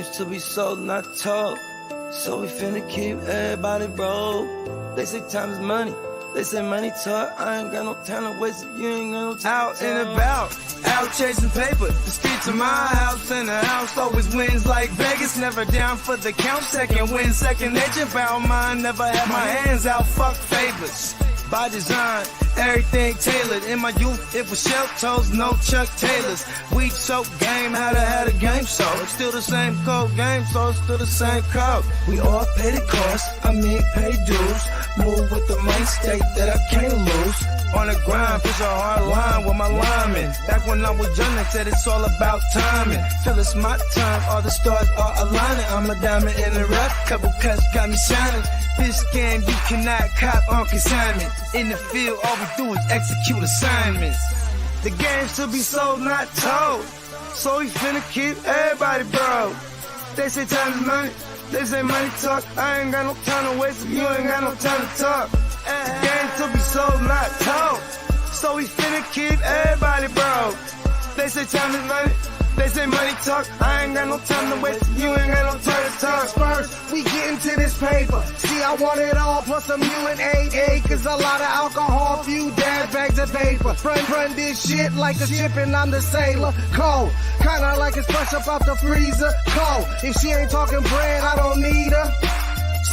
game's to be sold, not told. So we finna keep everybody broke. They say time is money. They say money talk. I ain't got no time to waste if you ain't got no time. Out and about, out chasing paper. The streets of my house and the house always wins like Vegas. Never down for the count. Second win, second nature. Found mine. Never had my hands out. Fuck favors. By design, everything tailored. In my youth, it was shell toes, no Chuck Taylors. Weak soap game, had a game so it's still the same code game, so it's still the same code. We all pay the cost, pay dues. Move with the mindset that I can't lose. On the grind, push a hard line with my linemen. Back when I was young, they said it's all about timing. Feel it's my time, all the stars are aligning. I'm a diamond in the rough, couple cuts got me shining. This game you cannot cop on consignment. In the field, all we do is execute assignments. The game's to be sold, not told. So we finna keep everybody broke. They say time is money, they say money talk. I ain't got no time to waste if you ain't got no time to talk. The game's to be sold, not told. So we finna keep everybody broke. They say time is money, they say money talk. I ain't got no time to waste if you ain't got no time to talk. First, we get into this paper. See, I want it all, plus some UNDERDOG acres, a lot of alcohol, few dad bags of paper. Run this shit like a ship and I'm the sailor. Cold, kinda like it's fresh up out the freezer. Cold, if she ain't talking bread, I don't need her.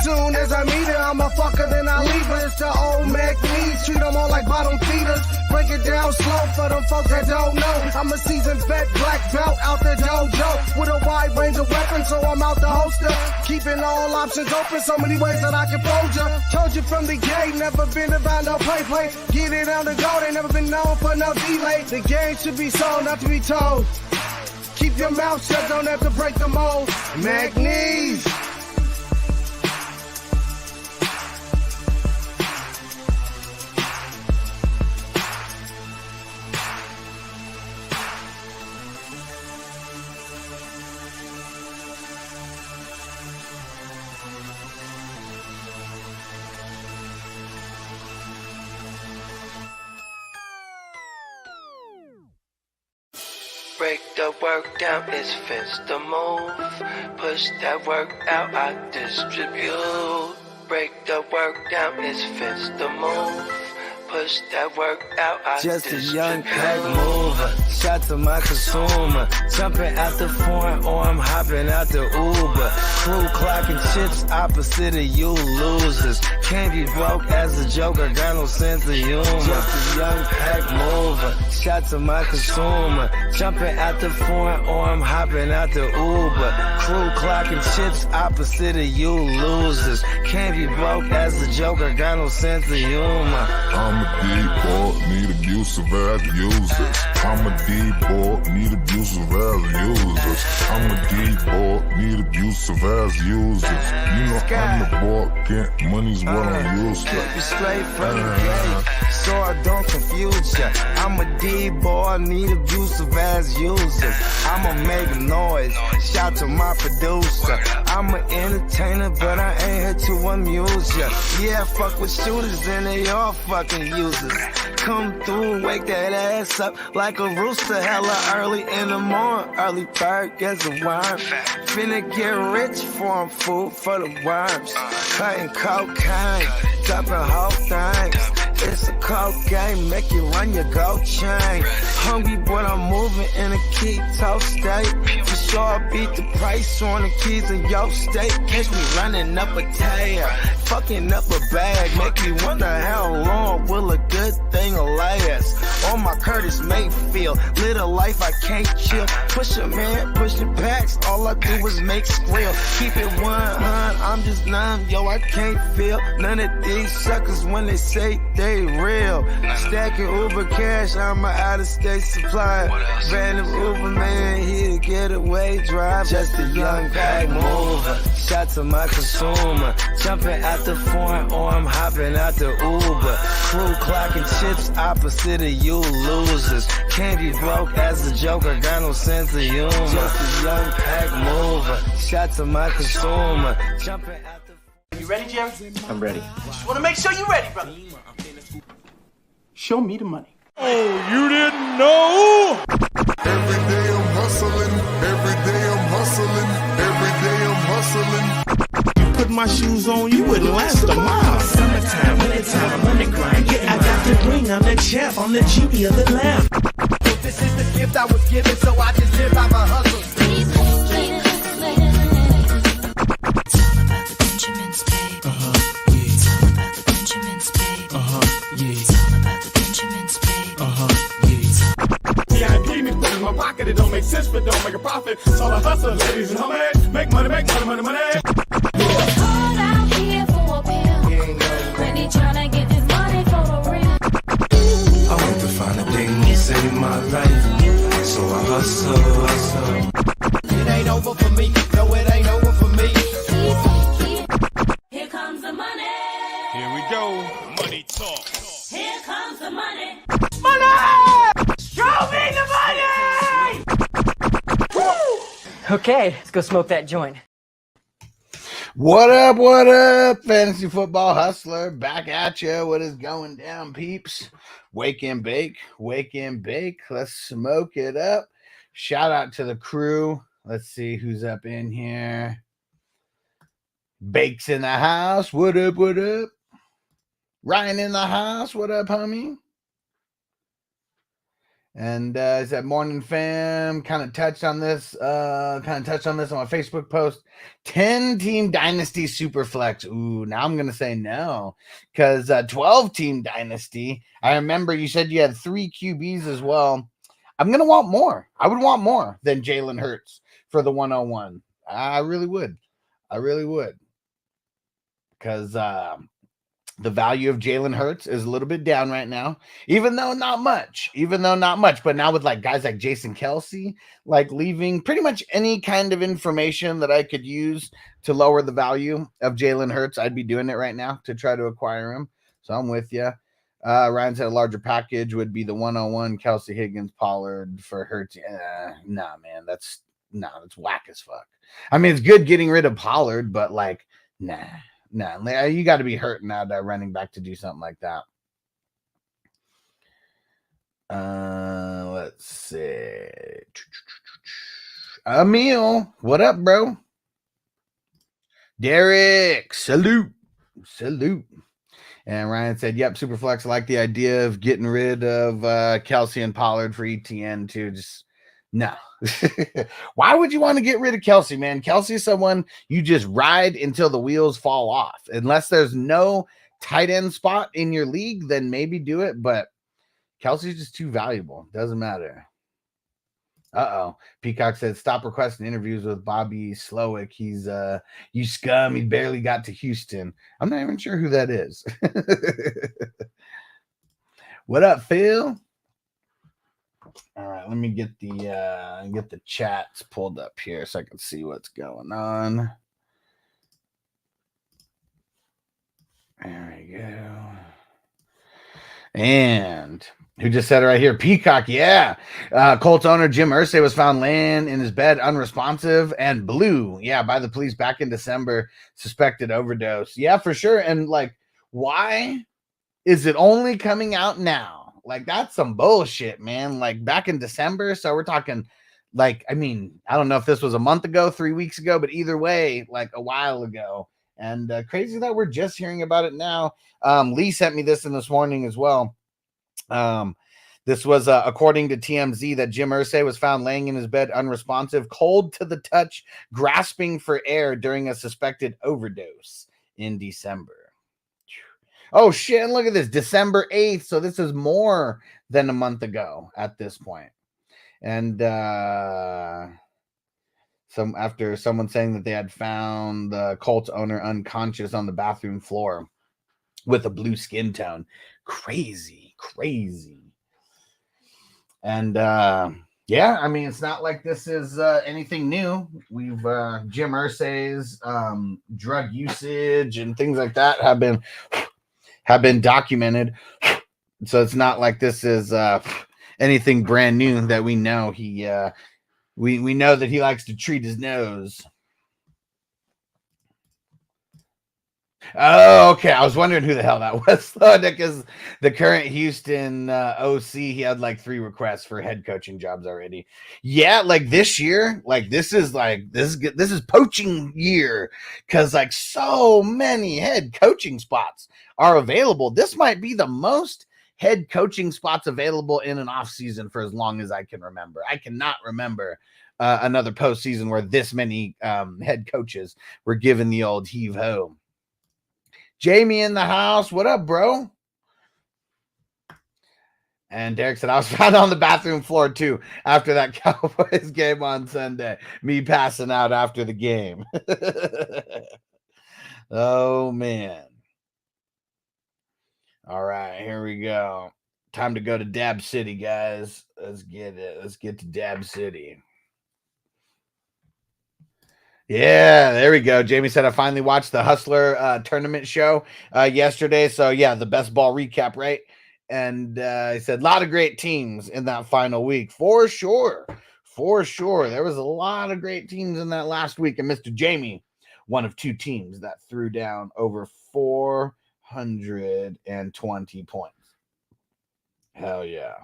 Soon as I meet her, I'm a fucker, then I leave her. It's the old Mac needs, treat them all like bottom feeders. Break it down slow for them folks that don't know. I'm a seasoned vet, black belt out the dojo. With a wide range of weapons, so I'm out the holster. Keeping all options open, so many ways that I can fold ya. Told you from the gate, never been about no play. Get it on the go, they never been known for no delay. The game should be sold, not to be told. Keep your mouth shut, don't have to break the mold. Mac needs. Break the work down, it's fence the move. Push that work out, I distribute. Break the work down, it's fence the move. Push that work out, I just distribute. A young pack mover, shot to my consumer. Jumping out the foreign or I'm hopping out the Uber. Crew clocking chips opposite of you losers. Can't be broke as a joker, got no sense of humor. Just a young pack mover, shot to my consumer. Jumping out the foreign or I'm hopping out the Uber. Crew clocking chips opposite of you losers. Can't be broke as a joker, got no sense of humor. I'm a D-boy, need abusive as users. I'm a D-boy, need abusive as users. I'm a D-boy, need abusive as users. You know I'm the boy, get money's what I'm used to. Keep you straight from the gate, so I don't confuse ya. I'm a D-boy, need abusive as users. I'ma make noise, shout to my producer. I'm an entertainer, but I ain't here to amuse ya. Yeah, fuck with shooters and they all fucking users. Come through and wake that ass up like a rooster, hella early in the morning. Early bird gets a worm. Finna get rich for 'em, food for the worms. Cutting cocaine, dropping whole things. It's a cold game, make you run your gold chain. Hungry, but I'm moving in a keto state. For sure, I beat the price on the keys in your state. Catch me running up a tail, fucking up a bag. Make me wonder how long will a good thing last. On my Curtis Mayfield, live a life I can't chill. Push a man, pushing packs, all I do is make skrill. Keep it 100, I'm just numb, yo, I can't feel none of these suckers when they say they real. Stacking Uber cash, I'm an out-of-state supply. Random Uber man, he a getaway drive. Just a young pack mover, shot to my consumer. Jumping out the foreign or I'm hopping out the Uber. Crew clocking chips opposite of you losers. Can't be broke as a joker, got no sense of humor. Just a young pack mover, shot to my consumer. Jumping out the... You ready, Jerry? I'm ready. Just want to make sure you're ready, brother. Show me the money. Oh, you didn't know? Every day I'm hustling, every day I'm hustling, every put my shoes on, you wouldn't last a mile. Summertime, wintertime, I'm on the grind. Yeah, I got the ring, I'm the champ, I'm the genie of the lamp. This is the gift I was given, so I just live by my hustle. My pocket, it don't make sense, but don't make a profit. It's all a hustle, ladies and homies. Make money, money, money. Hold out here for a pill. Really tryna get this money for a real. I want to find a thing to save my life, so I hustle. It ain't over for me, no, it ain't over for me. Here comes the money. Here we go. Money talk. Here comes the money. Show me the money! Okay, let's go smoke that joint. What up, fantasy football hustler? Back at you. What is going down, peeps? Wake and bake. Let's smoke it up. Shout out to the crew. Let's see who's up in here. Bake's in the house. What up? Ryan in the house. What up, homie? And is that morning fam kind of touched on this on my Facebook post. 10-team dynasty super flex. Ooh, now I'm gonna say no, because 12-team dynasty. I remember you said you had 3 QBs as well. I'm gonna want more. I would want more than Jalen Hurts for the 101. I really would. Because the value of Jalen Hurts is a little bit down right now, even though not much. But now with like guys like Jason Kelsey, like leaving pretty much any kind of information that I could use to lower the value of Jalen Hurts, I'd be doing it right now to try to acquire him. So I'm with you. Ryan said a larger package would be the 101 Kelsey, Higgins, Pollard for Hurts. Nah, man, that's whack as fuck. I mean, it's good getting rid of Pollard, but like, nah. You got to be hurting now that running back to do something like that. Let's see. Emil, what up, bro? Derek, salute. And Ryan said, yep, Superflex, I like the idea of getting rid of Kelsey and Pollard for ETN too. Just no. Why would you want to get rid of Kelsey, man? Kelsey is someone you just ride until the wheels fall off. Unless there's no tight end spot in your league, then maybe do it. But Kelsey's just too valuable. Doesn't matter. Peacock said, stop requesting interviews with Bobby Slowick. He's you scum. He barely got to Houston. I'm not even sure who that is. What up, Phil? All right, let me get the chats pulled up here so I can see what's going on. There we go. And who just said it right here? Peacock, yeah. Colts owner Jim Irsay was found laying in his bed unresponsive and blue, by the police back in December. Suspected overdose. Yeah, for sure. And like, why is it only coming out now? Like, that's some bullshit, man. Like, back in December. So we're talking, like, I mean, I don't know if this was a month ago, 3 weeks ago, but either way, like a while ago. And crazy that we're just hearing about it now. Lee sent me this in this morning as well. This was according to TMZ that Jim Irsay was found laying in his bed unresponsive, cold to the touch, grasping for air during a suspected overdose in December. Oh, shit, and look at this, December 8th. So this is more than a month ago at this point. And after someone saying that they had found the Colts owner unconscious on the bathroom floor with a blue skin tone. Crazy. And I mean, it's not like this is anything new. We've Jim Irsay's drug usage and things like that have been documented. So it's not like this is anything brand new that we know. We know that he likes to treat his nose. Oh, okay. I was wondering who the hell that was, because the current Houston OC, he had like 3 requests for head coaching jobs already. Yeah, like this year, like this is poaching year, because like so many head coaching spots are available. This might be the most head coaching spots available in an off season for as long as I can remember. I cannot remember another postseason where this many head coaches were given the old heave ho. Jamie in the house. What up, bro? And Derek said, I was found on the bathroom floor too after that Cowboys game on Sunday. Me passing out after the game. Oh, man. All right, here we go. Time to go to Dab City, guys. Let's get it. Let's get to Dab City. Yeah, there we go. Jamie said, I finally watched the Hustler tournament show yesterday. So, yeah, the best ball recap, right? And he said, a lot of great teams in that final week. For sure. For sure. There was a lot of great teams in that last week. And Mr. Jamie, one of 2 teams that threw down over 420 points. Hell yeah.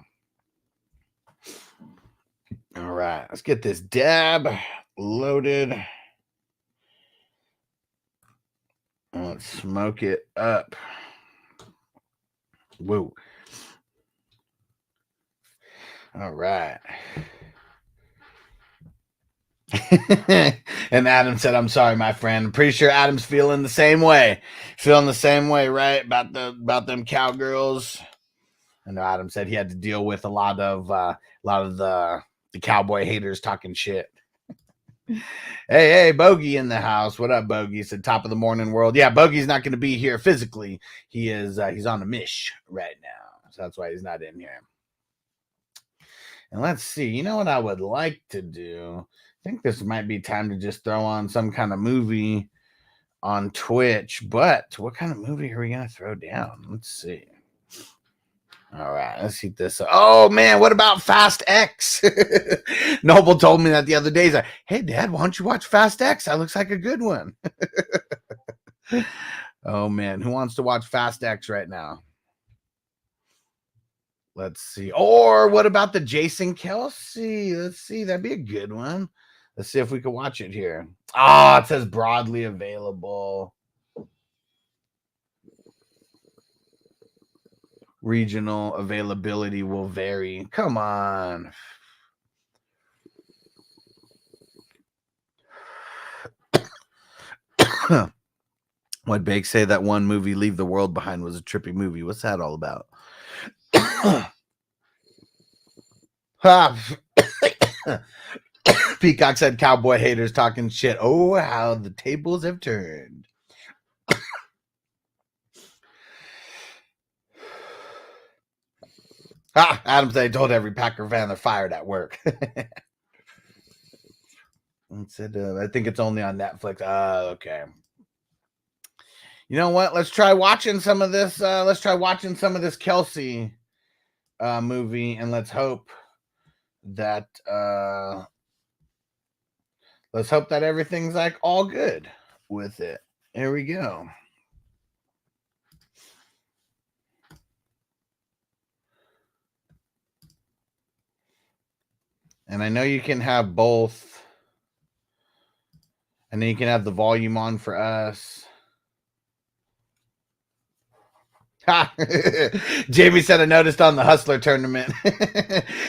All right. Let's get this dab loaded. Let's smoke it up. Whoa. All right. And Adam said, I'm sorry, my friend. I'm pretty sure Adam's feeling the same way. Feeling the same way, right? About them cowgirls. I know Adam said he had to deal with a lot of the cowboy haters talking shit. Hey, Bogey in the house. What up, Bogey? Said top of the morning world. Yeah, Bogey's not going to be here physically. He is he's on a mish right now. So that's why he's not in here. And let's see. You know what I would like to do? I think this might be time to just throw on some kind of movie on Twitch. But what kind of movie are we going to throw down? Let's see. All right, let's see this. Oh, man, what about Fast X? Noble told me that the other day. He's like, hey, Dad, why don't you watch Fast X? That looks like a good one. Oh, man, who wants to watch Fast X right now? Let's see. Or what about the Jason Kelsey? Let's see. That'd be a good one. Let's see if we can watch it here. Oh, it says broadly available. Regional availability will vary. Come on. What Bake say that one movie, Leave the World Behind, was a trippy movie. What's that all about? Peacock said cowboy haters talking shit. Oh, how the tables have turned. Adam said, I told every Packer fan they're fired at work. Said, I think it's only on Netflix. Okay. You know what? Let's try watching some of this. Let's try watching some of this Kelsey movie, and let's hope that everything's like all good with it. Here we go. And I know you can have both. And then you can have the volume on for us. Jamie said, I noticed on the Hustler tournament,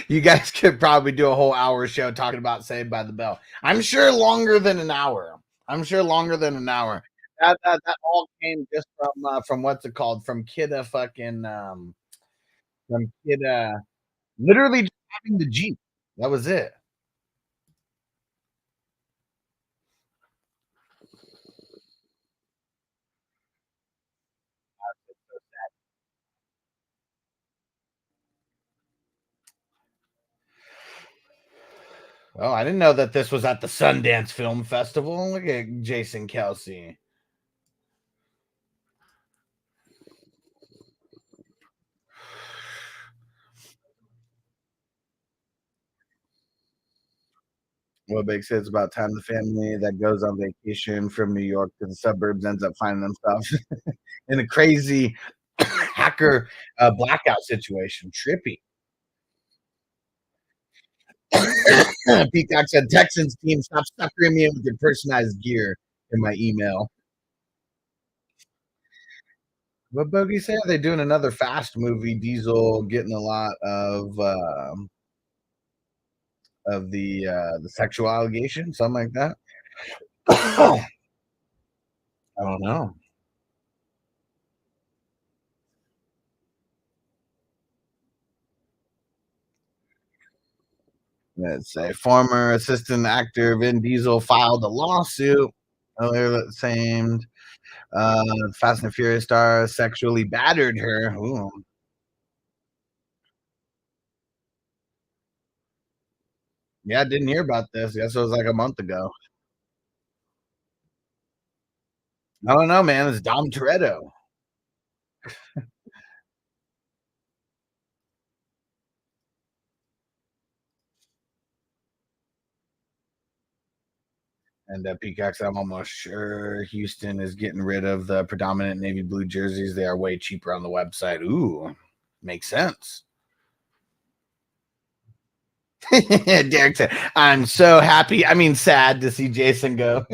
you guys could probably do a whole hour show talking about Saved by the Bell. I'm sure longer than an hour. That all came just from what's it called? From Kidda fucking from Kidda literally just having the Jeep. That was it. Oh, I didn't know that this was at the Sundance Film Festival. Look at Jason Kelsey. What makes sense about time the family that goes on vacation from New York to the suburbs ends up finding themselves in a crazy hacker blackout situation. Trippy. Peacock said Texans team stop suckering me in with your personalized gear in my email. What Bogey said? They're doing another Fast movie. Diesel getting a lot of the sexual allegation, something like that. I don't know. Let's say former assistant actor Vin Diesel filed a lawsuit earlier that same Fast and Furious star sexually battered her. Ooh. Yeah, I didn't hear about this. Guess it was like a month ago. I don't know, man. It's Dom Toretto. And Peacocks, I'm almost sure Houston is getting rid of the predominant navy blue jerseys. They are way cheaper on the website. Ooh, makes sense. Derek said, I'm so happy. I mean, sad to see Jason go.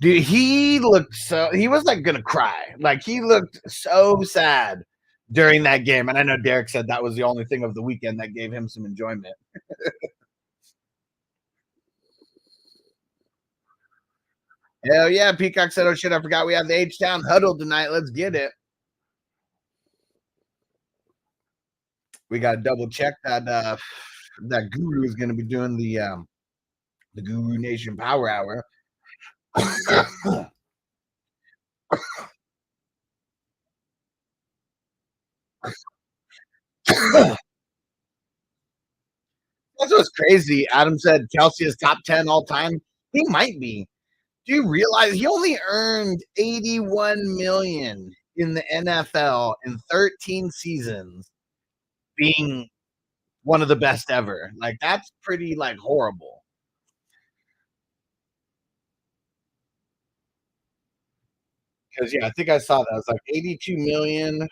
Dude, he was like gonna cry. Like he looked so sad during that game. And I know Derek said that was the only thing of the weekend that gave him some enjoyment. Hell yeah, Peacock said, oh shit, I forgot we have the H-Town huddle tonight. Let's get it. We got to double check that that Guru is going to be doing the Guru Nation Power Hour. That's what's crazy. Adam said Kelsey is top 10 all time. He might be. Do you realize he only earned 81 million in the NFL in 13 seasons, being one of the best ever? Like that's pretty like horrible. Because yeah, I think I saw that. It was like 82 million.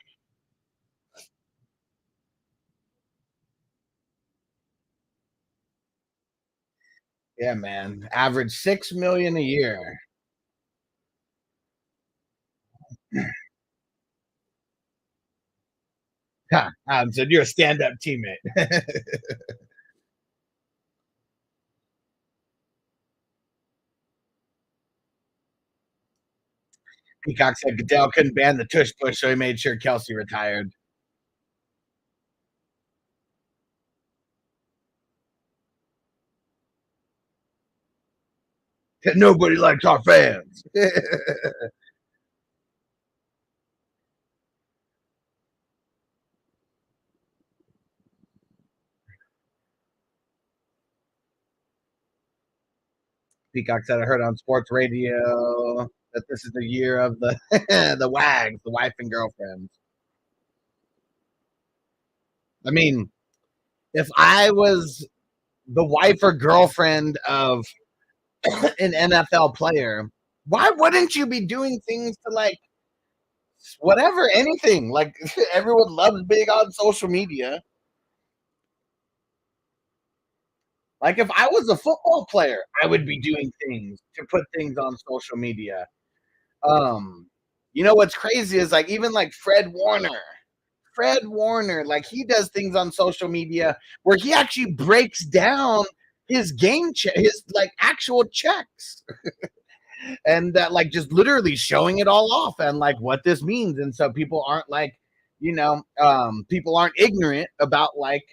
Yeah, man. Average 6 million a year. Huh. Said you're a stand-up teammate. Peacock said Goodell couldn't ban the tush push, so he made sure Kelsey retired. Nobody likes our fans. Peacock said I heard on sports radio that this is the year of the the wags, the wife and girlfriends. I mean, if I was the wife or girlfriend of an NFL player, why wouldn't you be doing things to like whatever, anything? Like everyone loves being on social media. Like if I was a football player, I would be doing things to put things on social media. Um, you know what's crazy is like even like Fred Warner. Fred Warner, like he does things on social media where he actually breaks down his his like actual checks, and that like just literally showing it all off and like what this means. And so people aren't like, people aren't ignorant about like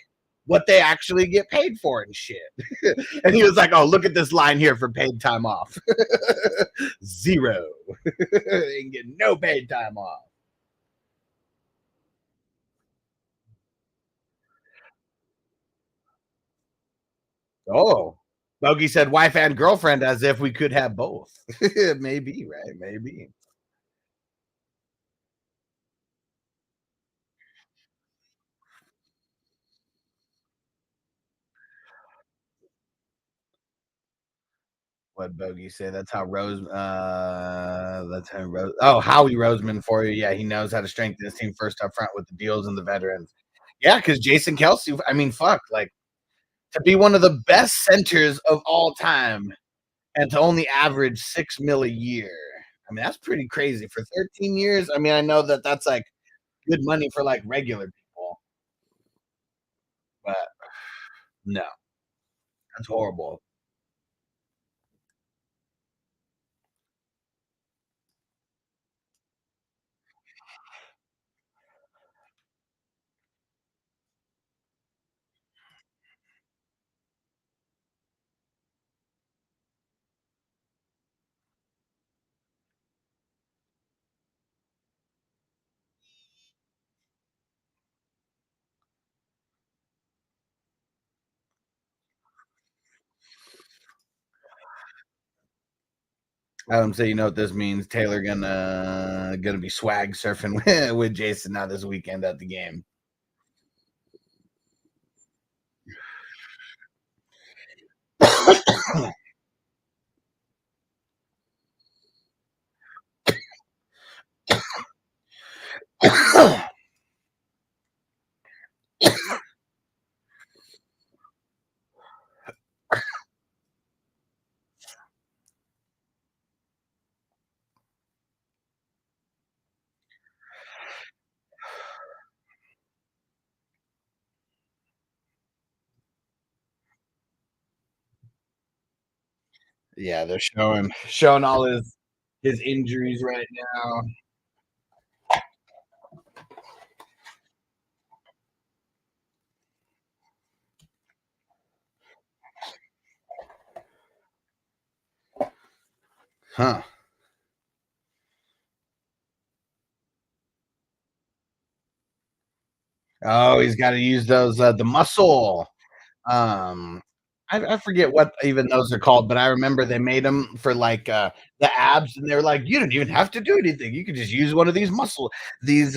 what they actually get paid for and shit. And he was like, oh, look at this line here for paid time off. 0. They can get no paid time off. Oh, Bogey said wife and girlfriend as if we could have both. Maybe, right? Maybe. What Bogey say? That's how Howie Roseman for you. Yeah, he knows how to strengthen his team first up front with the deals and the veterans. Yeah, because Jason Kelsey, I mean, fuck, like to be one of the best centers of all time and to only average $6 million a year. I mean, that's pretty crazy for 13 years. I mean, I know that that's like good money for like regular people, but no, that's horrible. So you know what this means? Taylor gonna be swag surfing with Jason now this weekend at the game. Yeah, they're showing all his injuries right now. Huh. Oh, he's got to use those the muscle. Um, I forget what even those are called, but I remember they made them for like the abs, and they were like, you don't even have to do anything. You could just use one of these these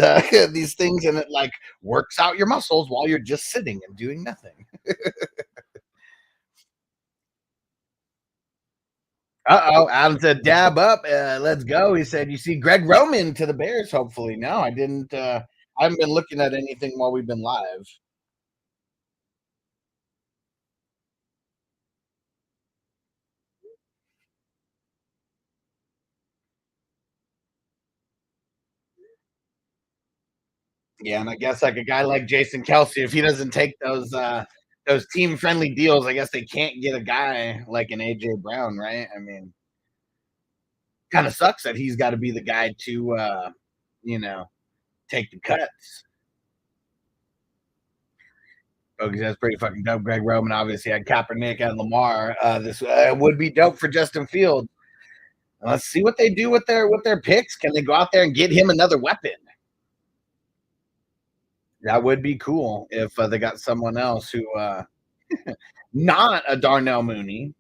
these things, and it like works out your muscles while you're just sitting and doing nothing. Adam said, "Dab up, let's go." He said, "You see Greg Roman to the Bears." Hopefully, no, I didn't. I haven't been looking at anything while we've been live. Yeah, and I guess like a guy like Jason Kelsey, if he doesn't take those team friendly deals, I guess they can't get a guy like an AJ Brown, right? I mean, kind of sucks that he's got to be the guy to you know, take the cuts. Because that's pretty fucking dope. Greg Roman obviously had Kaepernick and Lamar. This would be dope for Justin Fields. Let's see what they do with their picks. Can they go out there and get him another weapon? That would be cool if they got someone else who, not a Darnell Mooney.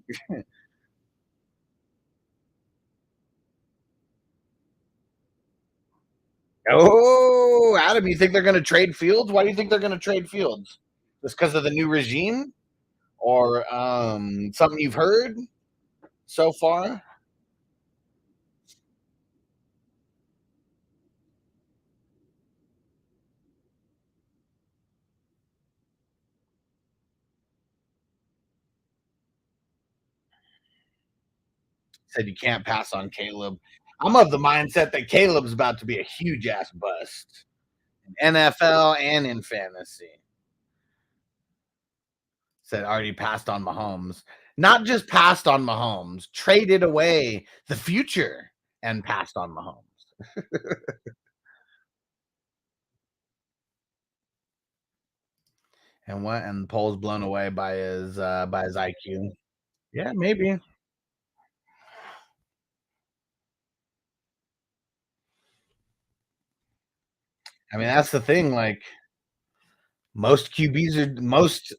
Oh, Adam, you think they're going to trade Fields? Why do you think they're going to trade Fields? Just because of the new regime, or something you've heard so far? Said you can't pass on Caleb. I'm of the mindset that Caleb's about to be a huge ass bust in NFL and in fantasy. Said already passed on Mahomes. Not just passed on Mahomes, traded away the future and passed on Mahomes. And what? And Pole's blown away by his IQ. Yeah, maybe. I mean, that's the thing. Like most QBs are most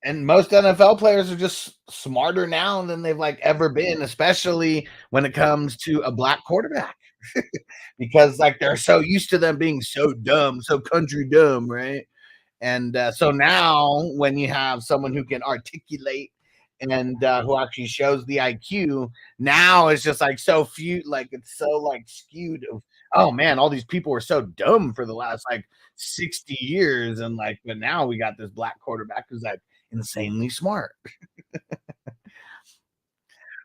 NFL players are just smarter now than they've like ever been, especially when it comes to a black quarterback. Because like they're so used to them being so dumb, so country dumb, right? And so now when you have someone who can articulate and who actually shows the IQ. Now it's just like so few, like it's so like skewed. Of, oh man, all these people were so dumb for the last like 60 years, and like, but now we got this black quarterback who's like insanely smart.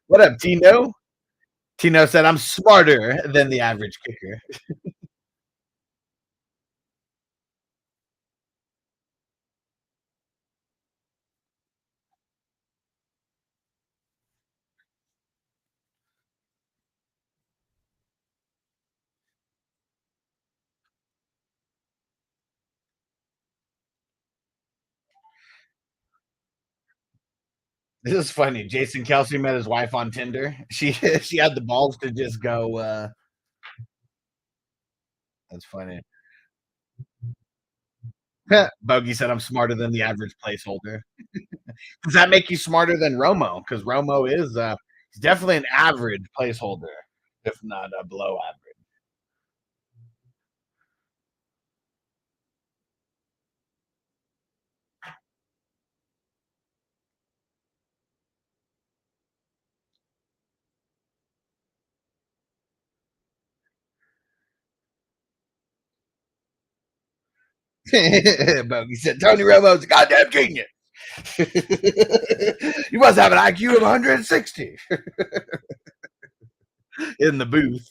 What up, Tino? Tino said, "I'm smarter than the average kicker." This is funny. Jason Kelsey met his wife on Tinder. She had the balls to just go. That's funny. Bogey said, "I'm smarter than the average placeholder." Does that make you smarter than Romo? Because Romo is he's definitely an average placeholder, if not a below average. Bogey said, "Tony Romo's a goddamn genius." You must have an IQ of 160 in the booth.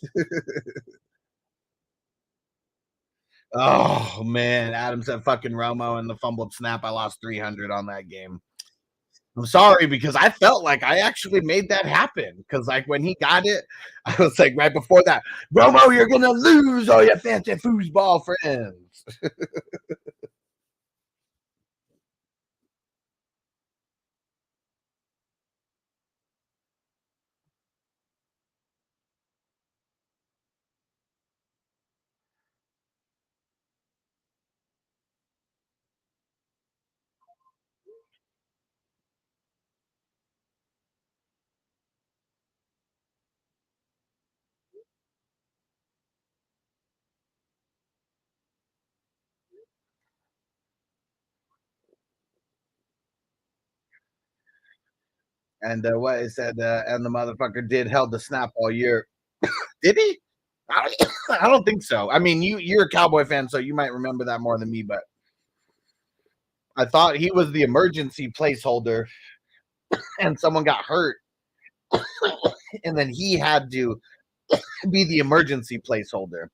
Oh man, Adam said, "Fucking Romo and the fumbled snap. I lost 300 on that game." I'm sorry because I felt like I actually made that happen. Because like when he got it, I was like right before that, Romo, you're gonna lose all your fancy foosball friends. And what it said, and the motherfucker did held the snap all year. Did he? I don't think so. I mean, you're a Cowboy fan, so you might remember that more than me, but I thought he was the emergency placeholder and someone got hurt, and then he had to be the emergency placeholder.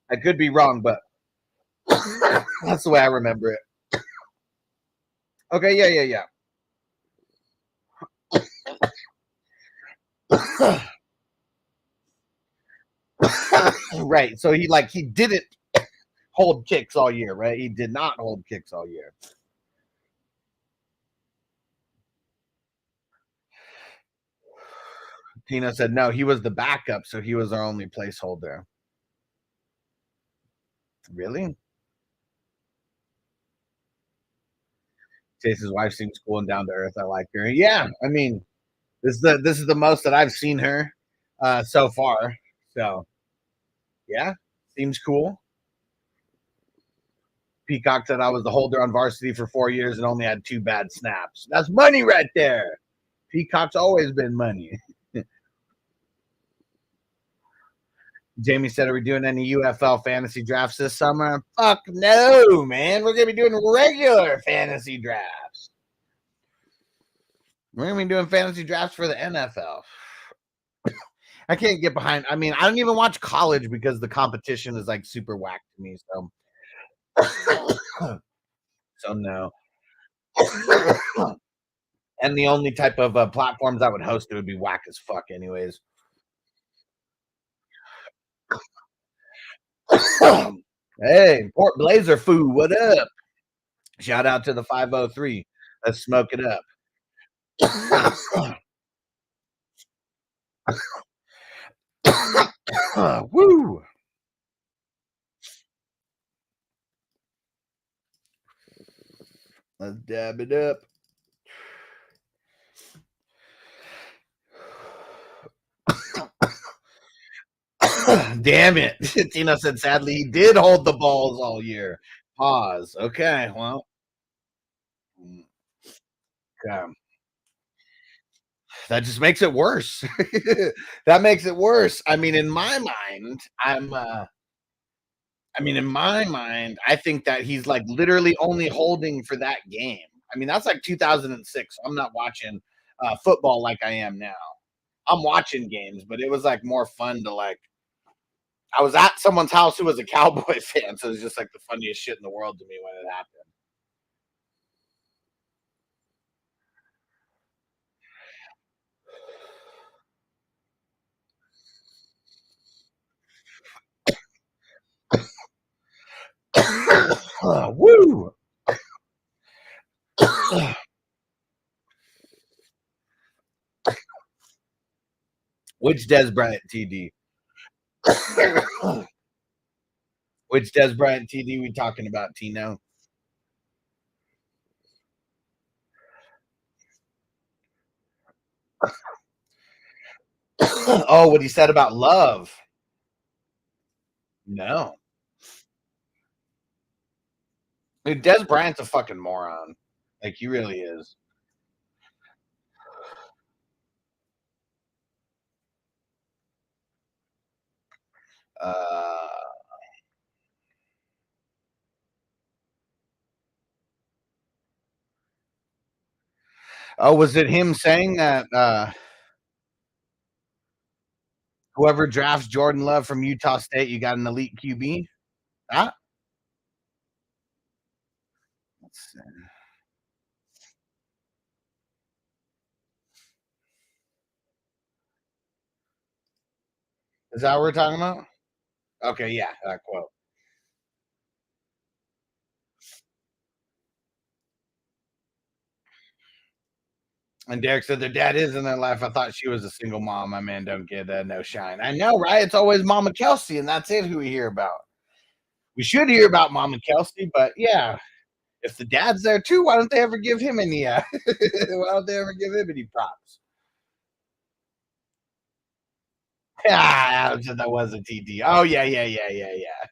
I could be wrong, but that's the way I remember it. Okay, yeah. Right. So he didn't hold kicks all year, right? He did not hold kicks all year. Tina said no, he was the backup, so he was our only placeholder. Really? Chase's wife seems cool and down to earth. I like her. Yeah, I mean, this is the most that I've seen her so far. So yeah, seems cool. Peacock said I was the holder on varsity for 4 years and only had 2 bad snaps. That's money right there. Peacock's always been money. Jamie said, "Are we doing any UFL fantasy drafts this summer?" Fuck no, man. We're gonna be doing regular fantasy drafts. We're gonna be doing fantasy drafts for the NFL. I can't get behind. I mean, I don't even watch college because the competition is like super whack to me. So, so no. And the only type of platforms I would host it would be whack as fuck, anyways. Hey, Port Blazer Foo, what up? Shout out to the 503. Let's smoke it up. Woo! Let's dab it up. Damn it. Tina said, sadly, he did hold the balls all year. Pause. Okay, well. that just makes it worse. That makes it worse. I mean, in my mind, in my mind, I think that he's like literally only holding for that game. I mean, that's like 2006. I'm not watching football like I am now. I'm watching games, but it was like more fun to like. I was at someone's house who was a Cowboy fan, so it was just like the funniest shit in the world to me when it happened. Woo! Which Des Bryant TD? Which Des Bryant TD we talking about, Tino? Oh, what he said about love. No. Dude, Des Bryant's a fucking moron. Like, he really is. Uh, oh, was it him saying that whoever drafts Jordan Love from Utah State, you got an elite QB? Ah, let's see. Is that what we're talking about? Okay, yeah, that quote. And Derek said their dad is in their life. I thought she was a single mom. My man don't get no shine. I know, right? It's always Mama Kelsey, and that's it who we hear about. We should hear about Mama Kelsey, but yeah, if the dad's there too, why don't they ever give him any why don't they ever give him any props? Yeah, Adam said that was a TD. Oh yeah, yeah, yeah, yeah, yeah.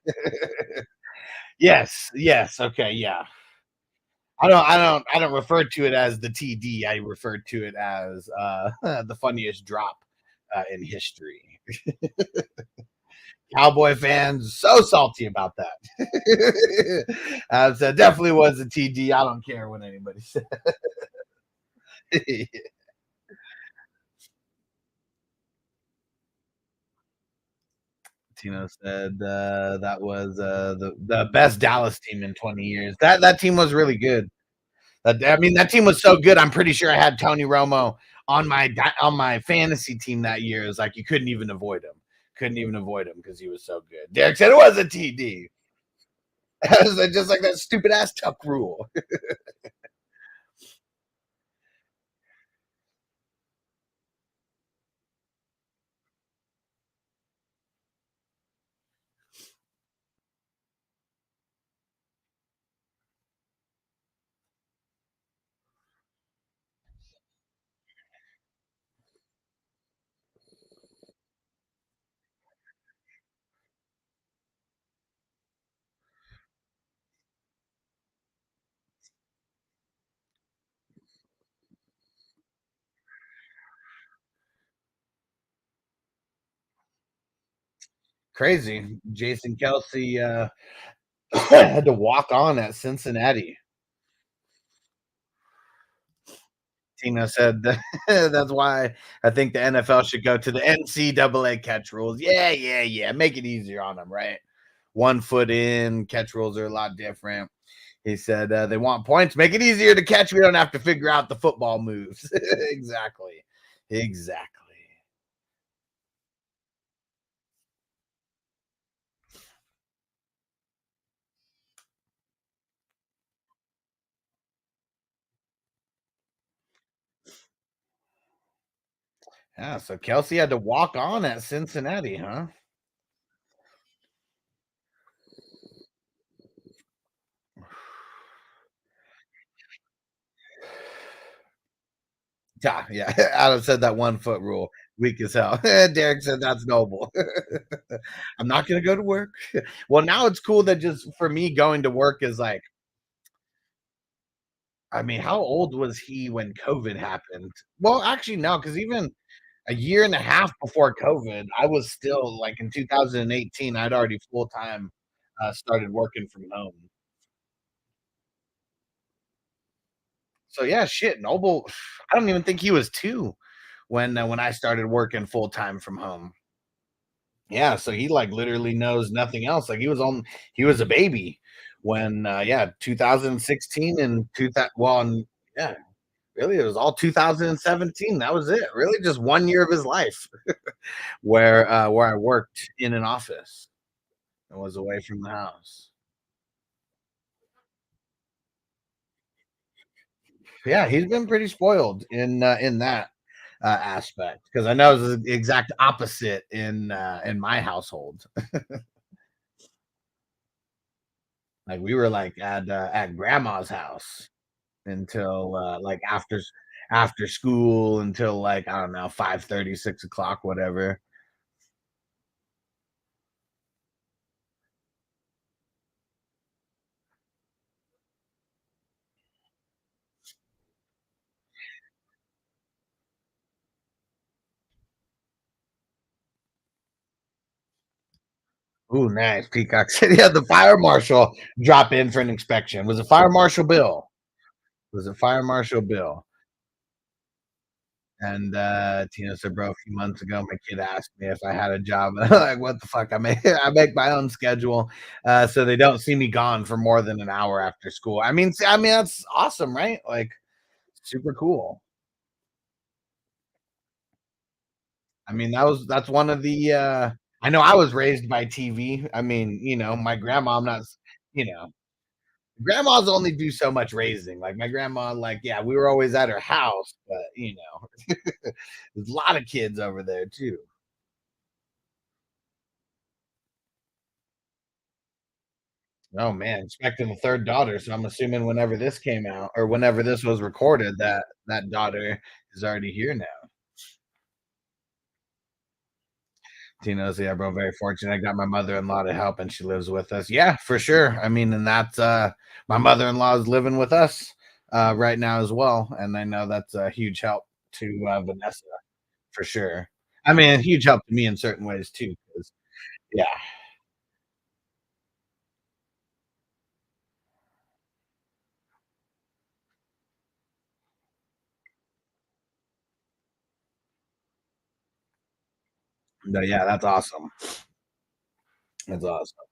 Yes, yes, okay, yeah. I don't refer to it as the TD. I refer to it as the funniest drop in history. Cowboy fans so salty about that. So it definitely was a TD. I don't care what anybody says. Tino said that was the best Dallas team in 20 years. That team was really good. That team was so good. I'm pretty sure I had Tony Romo on my fantasy team that year. It was like you couldn't even avoid him. Couldn't even avoid him because he was so good. Derek said it was a TD. Just like that stupid ass Tuck rule. Crazy. Jason Kelsey had to walk on at Cincinnati. Tina said that's why I think the NFL should go to the NCAA catch rules. Yeah, yeah, yeah. Make it easier on them, right? 1 foot in, catch rules are a lot different. He said they want points. Make it easier to catch. We don't have to figure out the football moves. Exactly. Exactly. Yeah, so Kelsey had to walk on at Cincinnati, huh? Yeah, yeah. Adam said that 1 foot rule. Weak as hell. Derek said that's noble. I'm not gonna go to work. Well, now it's cool that just for me going to work is like I mean, how old was he when COVID happened? Well, actually, no, because even a year and a half before COVID, I was still like in 2018, I'd already full time started working from home. So yeah, shit, Noble. I don't even think he was two when I started working full time from home. Yeah, so he like literally knows nothing else. Like he was a baby when 2016 and 2000 well and yeah, really it was all 2017. That was it. Really just 1 year of his life where I worked in an office and was away from the house. Yeah, he's been pretty spoiled in that aspect because I know it's the exact opposite in my household. Like we were like at grandma's house until like after school until like I don't know 5:30, 6 o'clock, whatever. Ooh, nice. Peacock City had the fire marshal drop in for an inspection. Was it Fire Marshal Bill? Was it Fire Marshal Bill? And Tina said, "Bro, a few months ago, my kid asked me if I had a job. Like, what the fuck? I make my own schedule, so they don't see me gone for more than an hour after school. I mean that's awesome, right? Like, super cool. I mean, that's one of the. I know I was raised by TV. I mean, my grandma. I'm not. You know, grandmas only do so much raising. Like my grandma, like yeah, we were always at her house, but there's a lot of kids over there too. Oh man, expecting a third daughter. So I'm assuming whenever this came out or whenever this was recorded, that daughter is already here now. Tino's, yeah, bro, very fortunate. I got my mother-in-law to help and she lives with us. Yeah, for sure. I mean, and that's my mother-in-law is living with us right now as well. And I know that's a huge help to Vanessa for sure. I mean, a huge help to me in certain ways too. 'Cause, yeah, but yeah, that's awesome. That's awesome.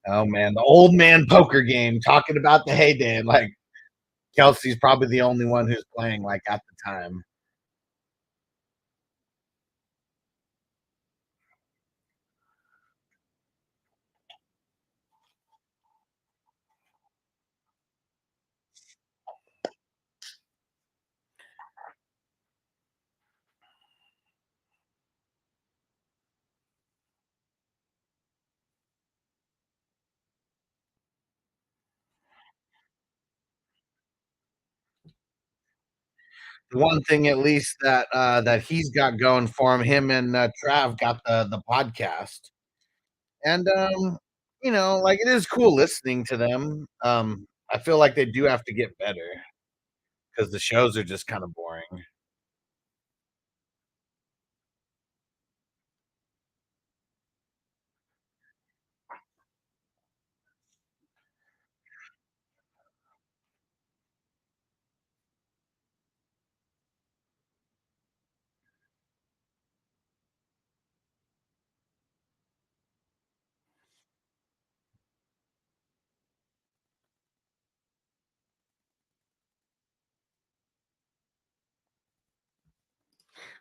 Oh man, the old man poker game talking about the heyday. Like Kelsey's probably the only one who's playing like at the time. The one thing at least that he's got going for him and Trav got the podcast. And like it is cool listening to them. I feel like they do have to get better because the shows are just kind of boring.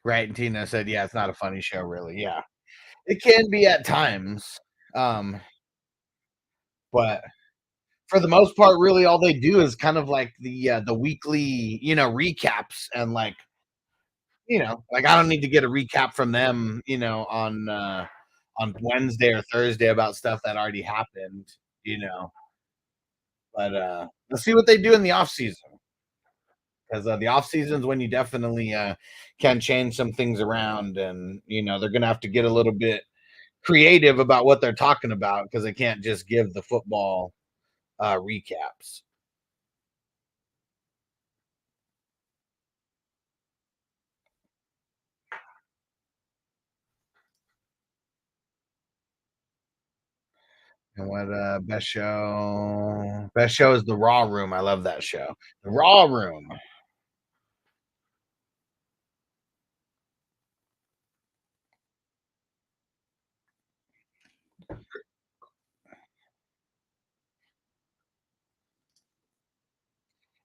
Right. And Tina said, yeah, it's not a funny show, really. Yeah. It can be at times. Um, but for the most part, really all they do is kind of like the weekly, recaps and like, like I don't need to get a recap from them, on Wednesday or Thursday about stuff that already happened, you know. But let's see what they do in the off season because the off season is when you definitely can change some things around, and they're gonna have to get a little bit creative about what they're talking about because they can't just give the football recaps. And what best show? Best show is the Raw Room. I love that show. The Raw Room.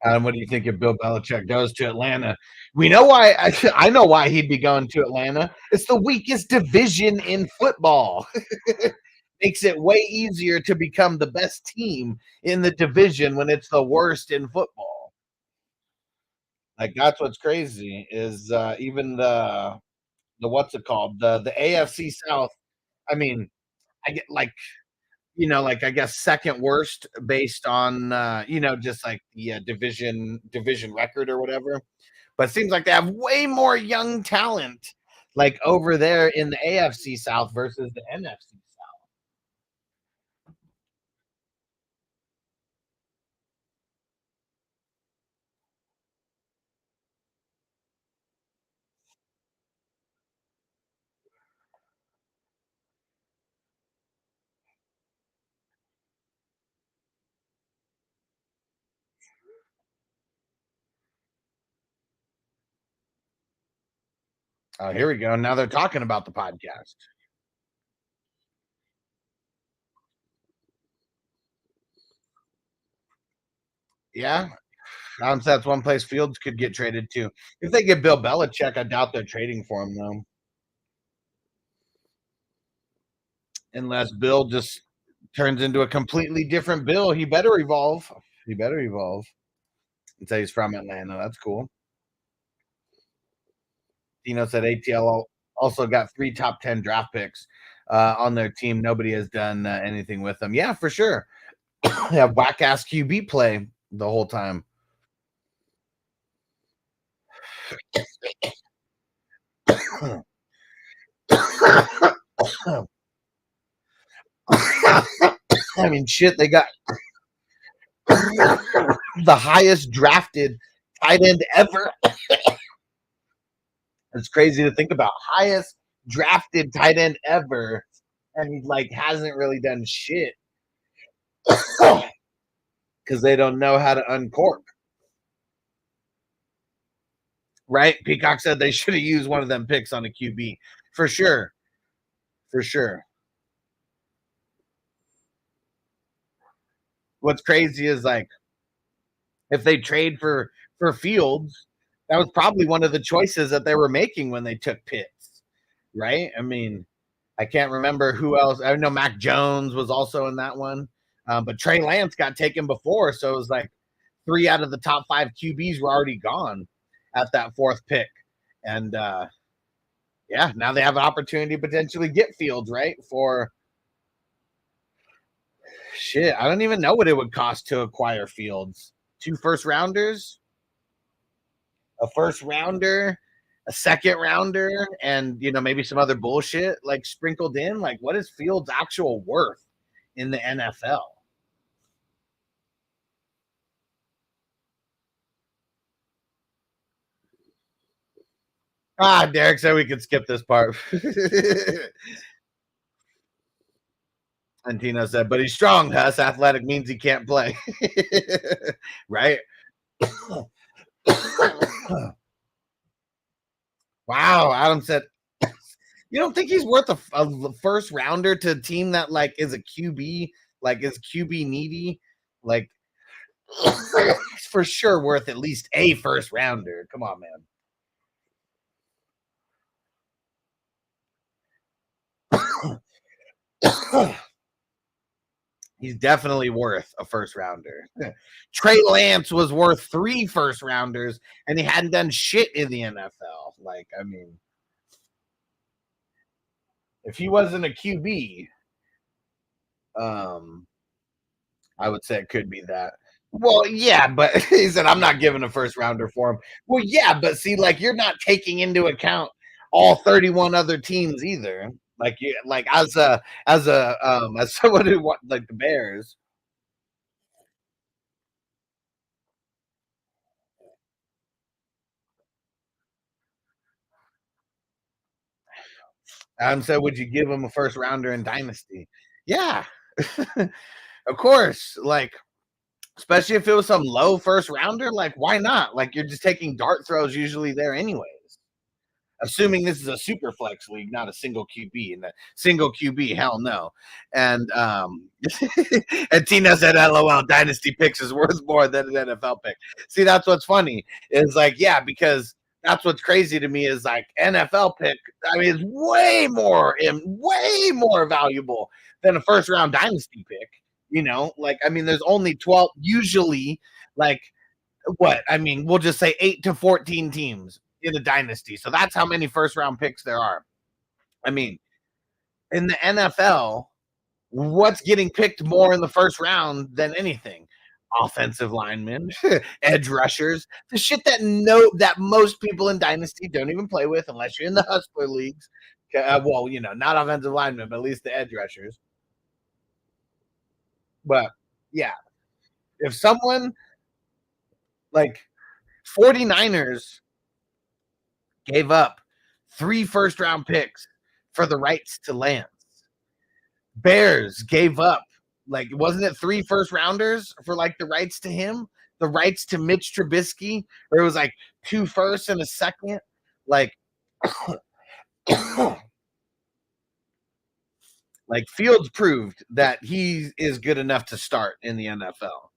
What do you think if Bill Belichick goes to Atlanta? We know why. I know why he'd be going to Atlanta. It's the weakest division in football. Makes it way easier to become the best team in the division when it's the worst in football. Like that's what's crazy is even the what's it called the AFC South. I mean, I get like like I guess second worst based on just like the division record or whatever. But it seems like they have way more young talent like over there in the AFC South versus the NFC South. Oh, here we go. Now they're talking about the podcast. Yeah. That's one place Fields could get traded to. If they get Bill Belichick, I doubt they're trading for him though. Unless Bill just turns into a completely different Bill. He better evolve. He better evolve. And say he's from Atlanta. That's cool. Dino said ATL also got 3 top 10 draft picks on their team. Nobody has done anything with them. Yeah, for sure. They have whack ass QB play the whole time. I mean, shit, they got the highest drafted tight end ever. It's crazy to think about. Highest drafted tight end ever, and he like hasn't really done shit because they don't know how to uncork. Right? Peacock said they should have used one of them picks on a QB for sure. For sure. What's crazy is like if they trade for Fields, that was probably one of the choices that they were making when they took Pitts, right? I mean, I can't remember who else. I know Mac Jones was also in that one, but Trey Lance got taken before, so it was like 3 out of the top 5 QBs were already gone at that 4th pick, and yeah, now they have an opportunity to potentially get Fields, right? For shit, I don't even know what it would cost to acquire Fields. 2 first rounders, a first rounder, a second rounder, and maybe some other bullshit like sprinkled in. Like, what is Fields' actual worth in the NFL? Derek said we could skip this part. And Tino said, but he's strong, Huss. Athletic means he can't play. Right? Wow. Adam said, you don't think he's worth a first rounder to a team that like is a QB, like is QB needy? Like he's for sure worth at least a first rounder. Come on, man. He's definitely worth a first rounder. Trey Lance was worth 3 first rounders, and he hadn't done shit in the NFL. Like, I mean, if he wasn't a QB, I would say it could be that. Well, yeah, but he said, I'm not giving a first rounder for him. Well, yeah, but see, like, you're not taking into account all 31 other teams either. Like you, like as someone who want like the Bears. So would you give him a first rounder in Dynasty? Yeah, of course. Like, especially if it was some low first rounder, like why not? Like you're just taking dart throws usually there anyways. Assuming this is a super flex league, not a single QB. And a single QB, hell no. And and Tina said, "LOL, dynasty picks is worth more than an NFL pick." See, that's what's funny. Is like, yeah, because that's what's crazy to me is like NFL pick. I mean, it's way more valuable than a first round dynasty pick. You know, like I mean, there's only 12 usually. Like what? I mean, we'll just say 8 to 14 teams in a dynasty. So that's how many first round picks there are. I mean, in the NFL, what's getting picked more in the first round than anything? Offensive linemen, edge rushers, the shit that most people in dynasty don't even play with unless you're in the hustler leagues. Well, you know, not offensive linemen, but at least the edge rushers. But yeah, if someone like 49ers gave up 3 first round picks for the rights to Lance. Bears gave up, like, wasn't it 3 first rounders for like the rights to him? The rights to Mitch Trubisky, or it was like 2 firsts and a second. Like, like Fields proved that he is good enough to start in the NFL.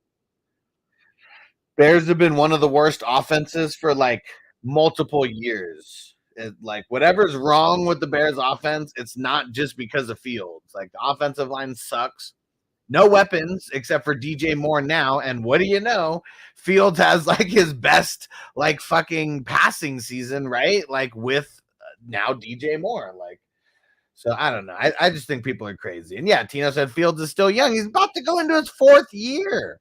Bears have been one of the worst offenses for like multiple years. Like whatever's wrong with the Bears offense, it's not just because of Fields. Like the offensive line sucks. No weapons except for DJ Moore now. And what do you know? Fields has like his best like fucking passing season, right? Like with now DJ Moore. Like, so I don't know. I just think people are crazy. And yeah, Tino said Fields is still young. He's about to go into his 4th year.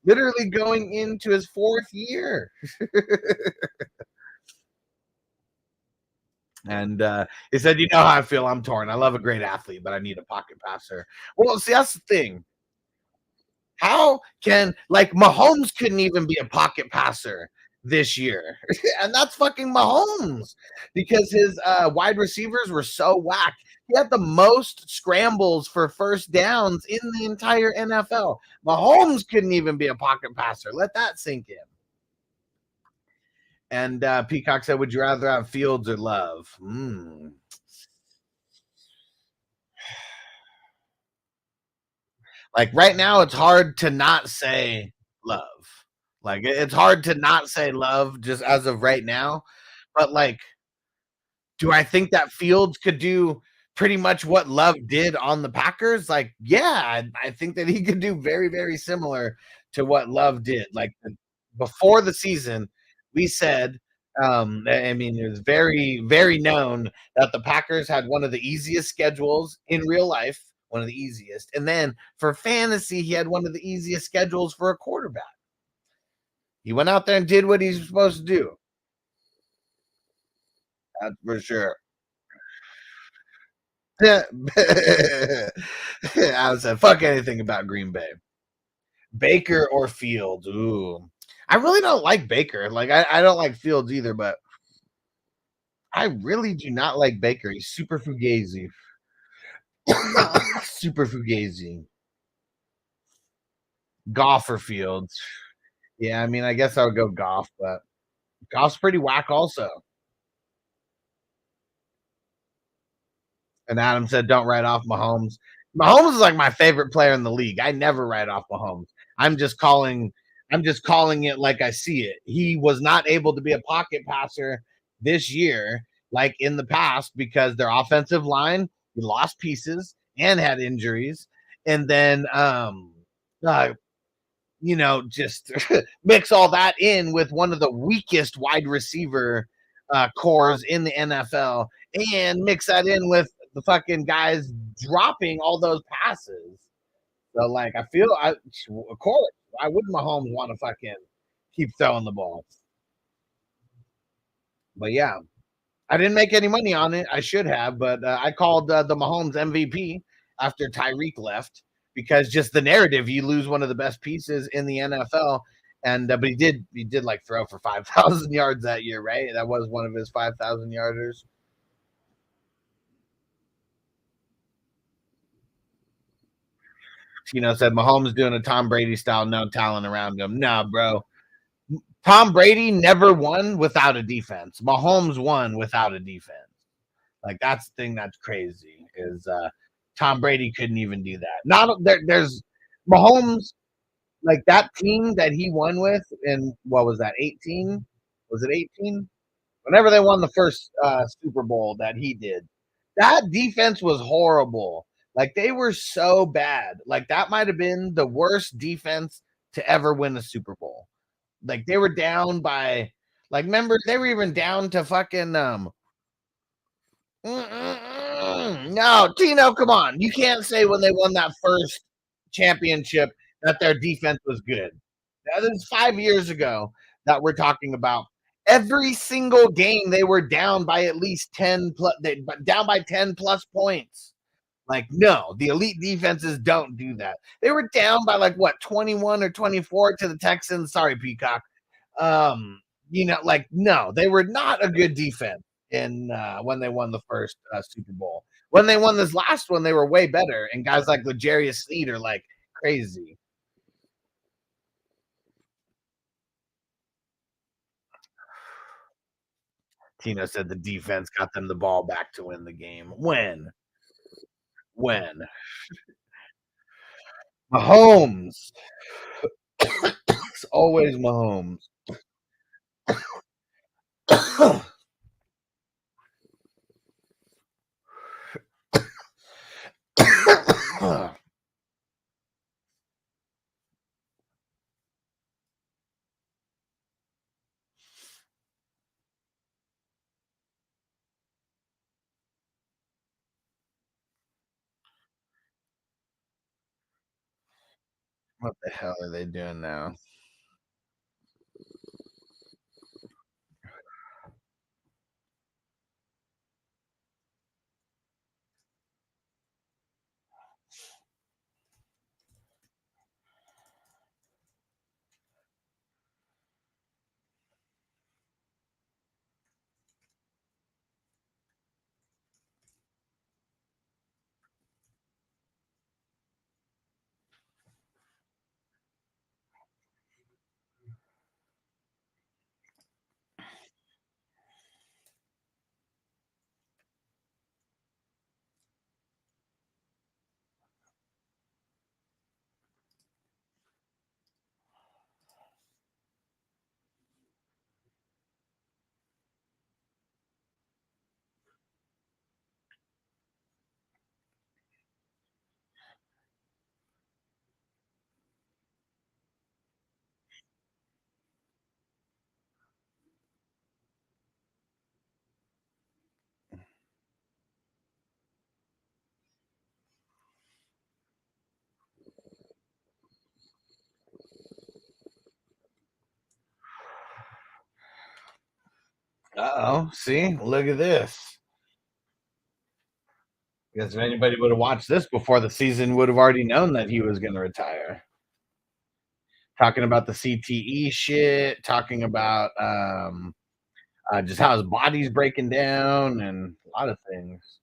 Literally going into his 4th year. And he said, you know how I feel. I'm torn. I love a great athlete, but I need a pocket passer. Well, see, that's the thing. How can, like, Mahomes couldn't even be a pocket passer this year. And that's fucking Mahomes because his wide receivers were so whack. He had the most scrambles for first downs in the entire NFL. Mahomes couldn't even be a pocket passer. Let that sink in. And Peacock said, would you rather have Fields or Love? Like right now, it's hard to not say Love. Like it's hard to not say Love just as of right now. But like, do I think that Fields could do pretty much what Love did on the Packers? Like, yeah, I think that he could do very, very similar to what Love did. Like before the season, we said, I mean, it was very, very known that the Packers had one of the easiest schedules in real life, one of the easiest. And then for fantasy, he had one of the easiest schedules for a quarterback. He went out there and did what he's supposed to do. That's for sure. I said, fuck anything about Green Bay. Baker or Fields? Ooh. I really don't like Baker. Like, I don't like Fields either, but I really do not like Baker. He's super fugazi. Super fugazi. Goff or Fields? Yeah, I mean, I guess I would go Goff, but Goff's pretty whack also. And Adam said, don't write off Mahomes. Mahomes is like my favorite player in the league. I never write off Mahomes. I'm just calling it like I see it. He was not able to be a pocket passer this year, like in the past, because their offensive line, he lost pieces and had injuries. And then, you know, just mix all that in with one of the weakest wide receiver cores in the NFL and mix that in with the fucking guys dropping all those passes. So, like, I feel, of course, why wouldn't Mahomes want to fucking keep throwing the ball? But yeah, I didn't make any money on it. I should have, but I called the Mahomes MVP after Tyreek left because just the narrative, you lose one of the best pieces in the NFL. And but he did like throw for 5,000 yards that year, right? That was one of his 5,000 yarders. Said Mahomes doing a Tom Brady style, no talent around him. Nah, bro. Tom Brady never won without a defense. Mahomes won without a defense. Like that's the thing that's crazy is Tom Brady couldn't even do that. Not there's Mahomes like that team that he won with in what was that 18? Was it 18? Whenever they won the first Super Bowl that he did, that defense was horrible. Like they were so bad. Like that might have been the worst defense to ever win a Super Bowl. Like they were down by like remember they were even down to fucking no, Tino, come on. You can't say when they won that first championship that their defense was good. That is 5 years ago that we're talking about. Every single game they were down by at least 10 plus down by 10 plus points. Like no, the elite defenses don't do that. They were down by like what 21 or 24 to the Texans. Sorry, Peacock. Like no, they were not a good defense in when they won the first Super Bowl. When they won this last one, they were way better. And guys like L'Jarius Sneed are like crazy. Tino said the defense got them the ball back to win the game. When? Mahomes. It's always Mahomes. What the hell are they doing now? Uh-oh. See? Look at this. Because if anybody would have watched this before the season, would have already known that he was going to retire. Talking about the CTE shit, talking about just how his body's breaking down and a lot of things.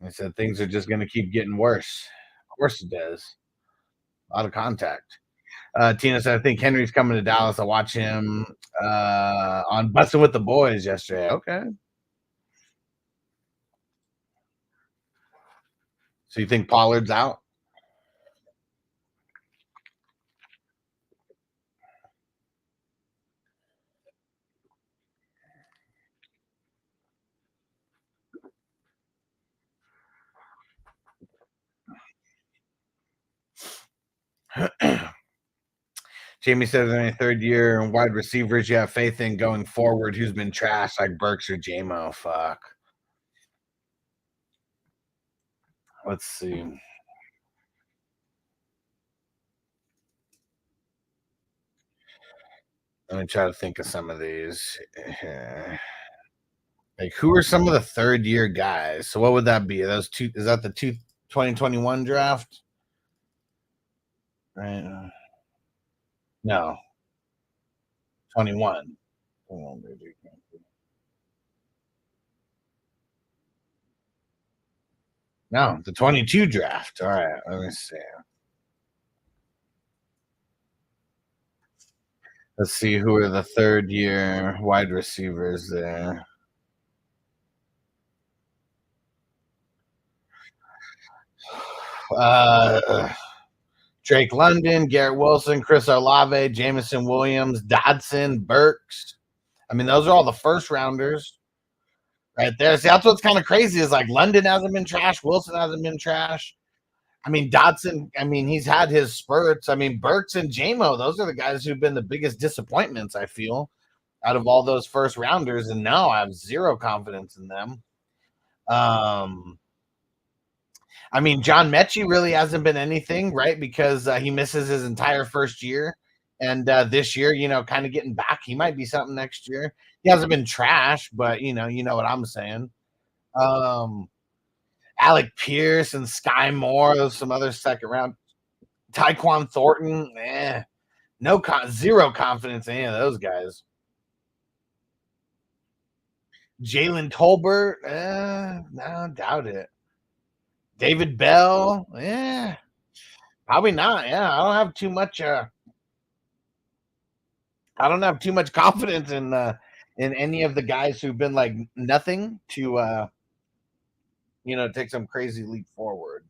I said things are just going to keep getting worse. Of course it does. A lot of contact. Tina said, I think Henry's coming to Dallas. I watch him on Busting with the Boys yesterday. Okay. So you think Pollard's out? Jamie said, in a third year wide receivers you have faith in going forward who's been trashed like Burks or JMO? Fuck. Let's see. Let me try to think of some of these. Like, who are some of the third year guys? So what would that be? Those two, is that the 2021 draft? Right? No, 21. No, the 22 draft. All right, let me see. Let's see who are the third year wide receivers there. Drake London, Garrett Wilson, Chris Olave, Jamison Williams, Dodson, Burks. I mean, those are all the first rounders right there. See, that's what's kind of crazy is like London hasn't been trash. Wilson hasn't been trash. I mean, Dodson, I mean, he's had his spurts. I mean, Burks and JMO, those are the guys who've been the biggest disappointments, I feel, out of all those first rounders. And now I have zero confidence in them. I mean, John Mechie really hasn't been anything, right? Because he misses his entire first year. And this year, you know, kind of getting back. He might be something next year. He hasn't been trash, but, you know what I'm saying. Alec Pierce and Sky Moore, those some other second round. Tyquan Thornton, zero confidence in any of those guys. Jalen Tolbert, no, doubt it. David Bell, probably not. Yeah, I don't have too much. I don't have too much confidence in any of the guys who've been like nothing to take some crazy leap forward.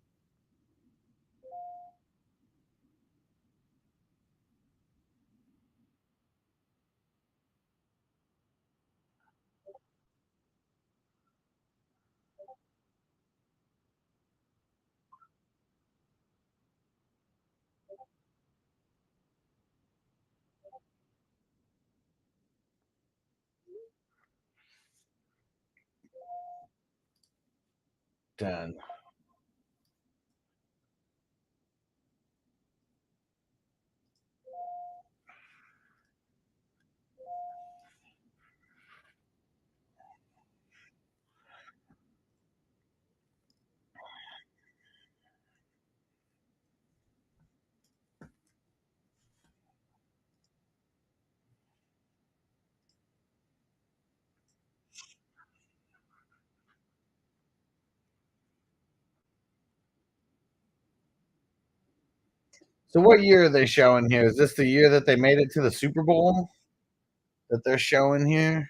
Done. So what year are they showing here? Is this the year that they made it to the Super Bowl that they're showing here?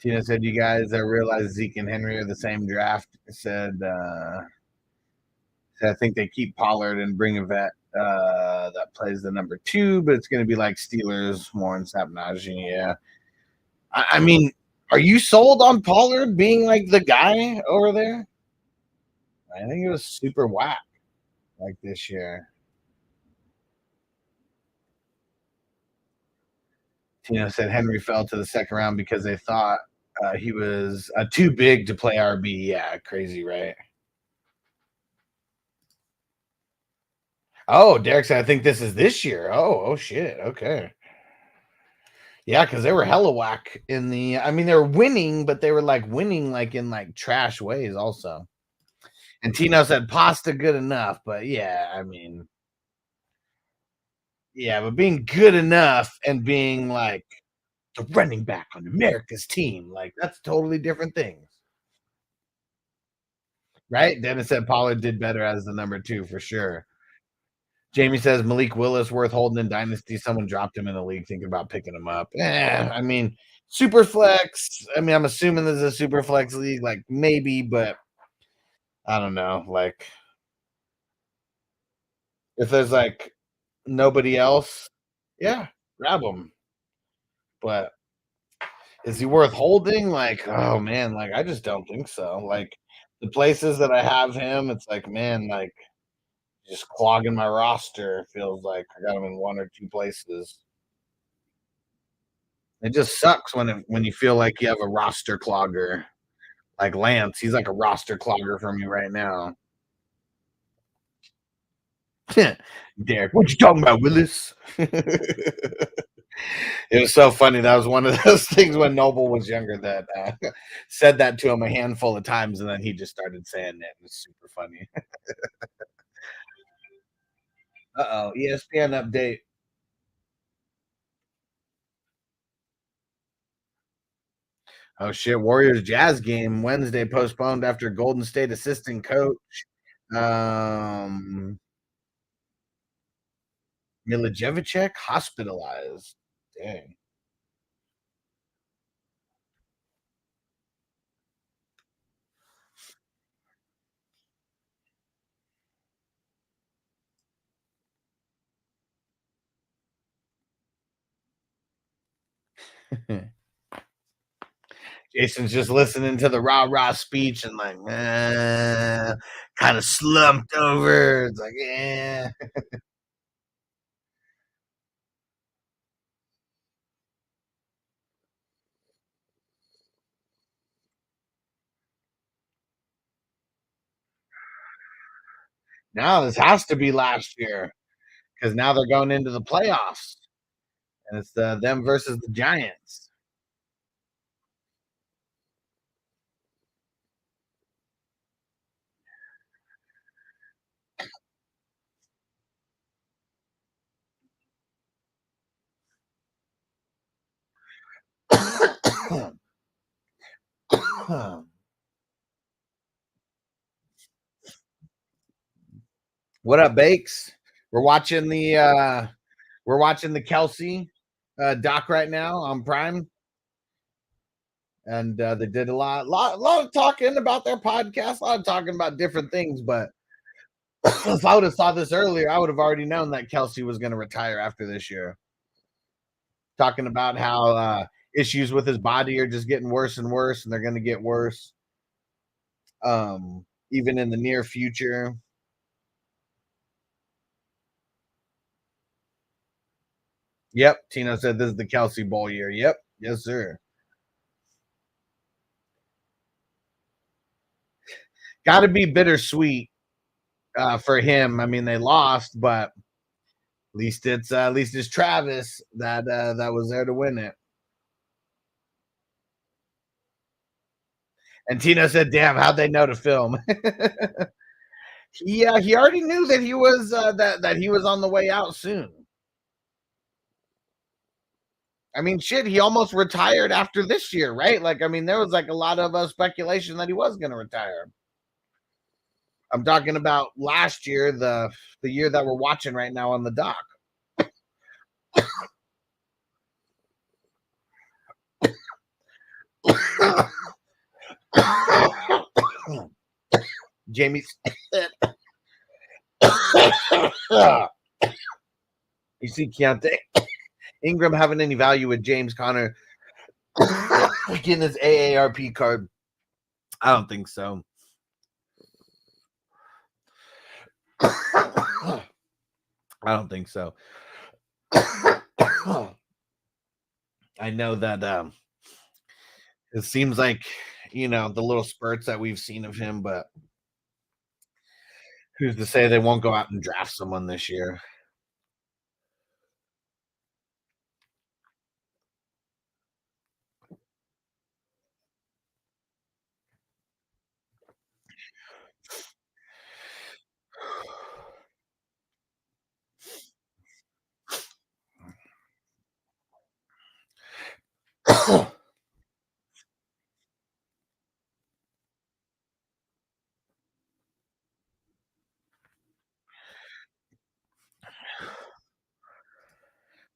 Tina said, "You guys realize Zeke and Henry are the same draft." Said, I think they keep Pollard and bring a vet that plays the number 2, but it's going to be like Steelers, Warren Sapnaji. Yeah, I mean, are you sold on Pollard being like the guy over there? I think it was super whack like this year. Tina said Henry fell to the second round because they thought he was too big to play RB. Yeah, crazy, right? Oh, Derek said, I think this is this year. Oh shit. Okay. Yeah, because they were hella whack in the. I mean, they were winning, but they were like winning like in like trash ways also. And Tino said pasta good enough, but yeah, I mean, yeah, but being good enough and being like the running back on America's team, like that's totally different things. Right? Dennis said Pollard did better as the number 2 for sure. Jamie says Malik Willis worth holding in Dynasty. Someone dropped him in the league thinking about picking him up. I mean, super flex. I mean, I'm assuming this is a super flex league, like maybe, but I don't know. Like, if there's like nobody else, yeah, grab him. But is he worth holding? Like, oh man, like I just don't think so. Like the places that I have him, it's like, man, like just clogging my roster. Feels like I got him in 1 or 2 places. It just sucks when you feel like you have a roster clogger, like Lance. He's like a roster clogger for me right now. Derek, what you talking about, Willis? It was so funny. That was one of those things when Noble was younger that said that to him a handful of times, and then he just started saying it. It was super funny. Uh-oh, ESPN update. Oh shit! Warriors Jazz game Wednesday postponed after Golden State assistant coach Milojevicek hospitalized. Dang. Jason's just listening to the rah speech and like, kind of slumped over. It's like, eh. Now this has to be last year because now they're going into the playoffs and it's them versus the Giants. What up, Bakes? We're watching the Kelsey doc right now on Prime, and they did a lot of talking about their podcast, a lot of talking about different things. But if I would have saw this earlier, I would have already known that Kelsey was going to retire after this year. Talking about how issues with his body are just getting worse and worse, and they're going to get worse, even in the near future. Yep, Tino said this is the Kelsey Bowl year. Yep, yes, sir. Got to be bittersweet for him. I mean, they lost, but at least it's Travis that was there to win it. And Tino said, "Damn, how'd they know to film?" Yeah, he already knew that he was that he was on the way out soon. I mean, shit, he almost retired after this year, right? Like, I mean, there was like a lot of speculation that he was going to retire. I'm talking about last year, the year that we're watching right now on the dock. Jamie said, you see Keontae Ingram having any value with James Conner getting his AARP card? I don't think so. I don't think so. I know that it seems like, you know, the little spurts that we've seen of him, but who's to say they won't go out and draft someone this year?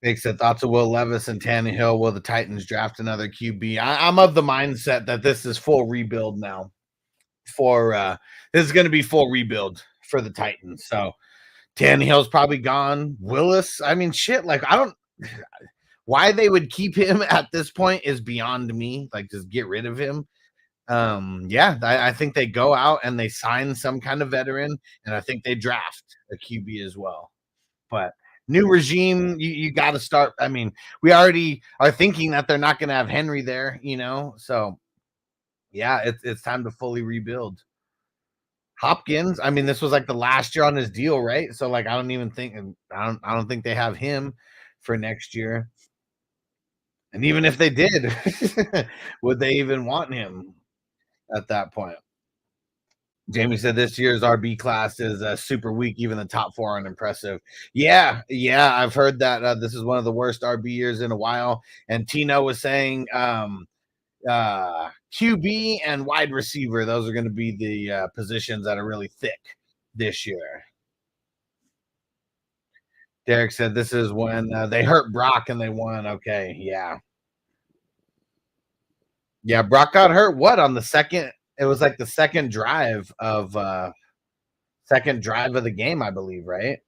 Makes said thoughts of Will Levis and Tannehill. Will the Titans draft another QB? I'm of the mindset that this is full rebuild now. This is going to be full rebuild for the Titans. So Tannehill's probably gone. Willis, I mean, shit. Like, I don't. Why they would keep him at this point is beyond me. Like, just get rid of him. Yeah, I think they go out and they sign some kind of veteran, and I think they draft a QB as well. But new regime, you got to start. I mean, we already are thinking that they're not going to have Henry there, you know. So, yeah, it's time to fully rebuild. Hopkins. I mean, this was like the last year on his deal, right? So like, I don't think they have him for next year. And even if they did, would they even want him at that point? Jamie said this year's RB class is super weak. Even the top 4 aren't impressive. Yeah, I've heard that this is one of the worst RB years in a while. And Tino was saying QB and wide receiver, those are going to be the positions that are really thick this year. Derek said this is when they hurt Brock and they won. Okay, yeah. Brock got hurt on the second. It was like the second drive of the game, I believe, right?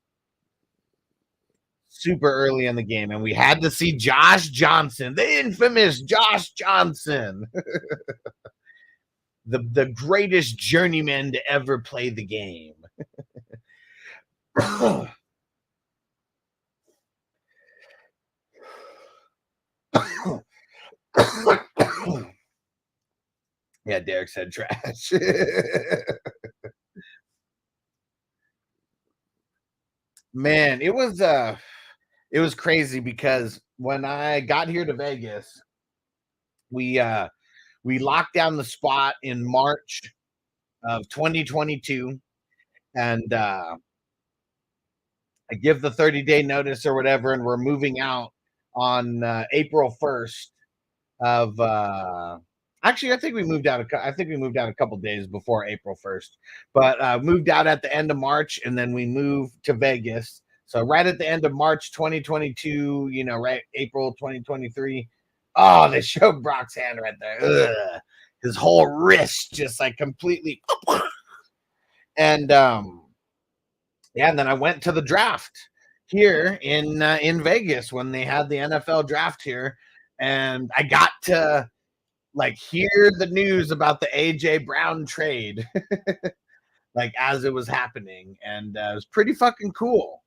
Super early in the game, and we had to see Josh Johnson, the infamous Josh Johnson, the greatest journeyman to ever play the game. Yeah, Derek said trash. Man, it was crazy because when I got here to Vegas, we locked down the spot in March of 2022, and I give the 30-day notice or whatever, and we're moving out on April 1st of actually, I think we moved out a couple days before April 1st, but moved out at the end of March, and then we moved to Vegas. So right at the end of March 2022, right, April 2023. Oh, they showed Brock's hand right there. Ugh. His whole wrist just like completely. And and then I went to the draft here in Vegas when they had the NFL draft here, and I got to like hear the news about the AJ Brown trade like as it was happening, and it was pretty fucking cool.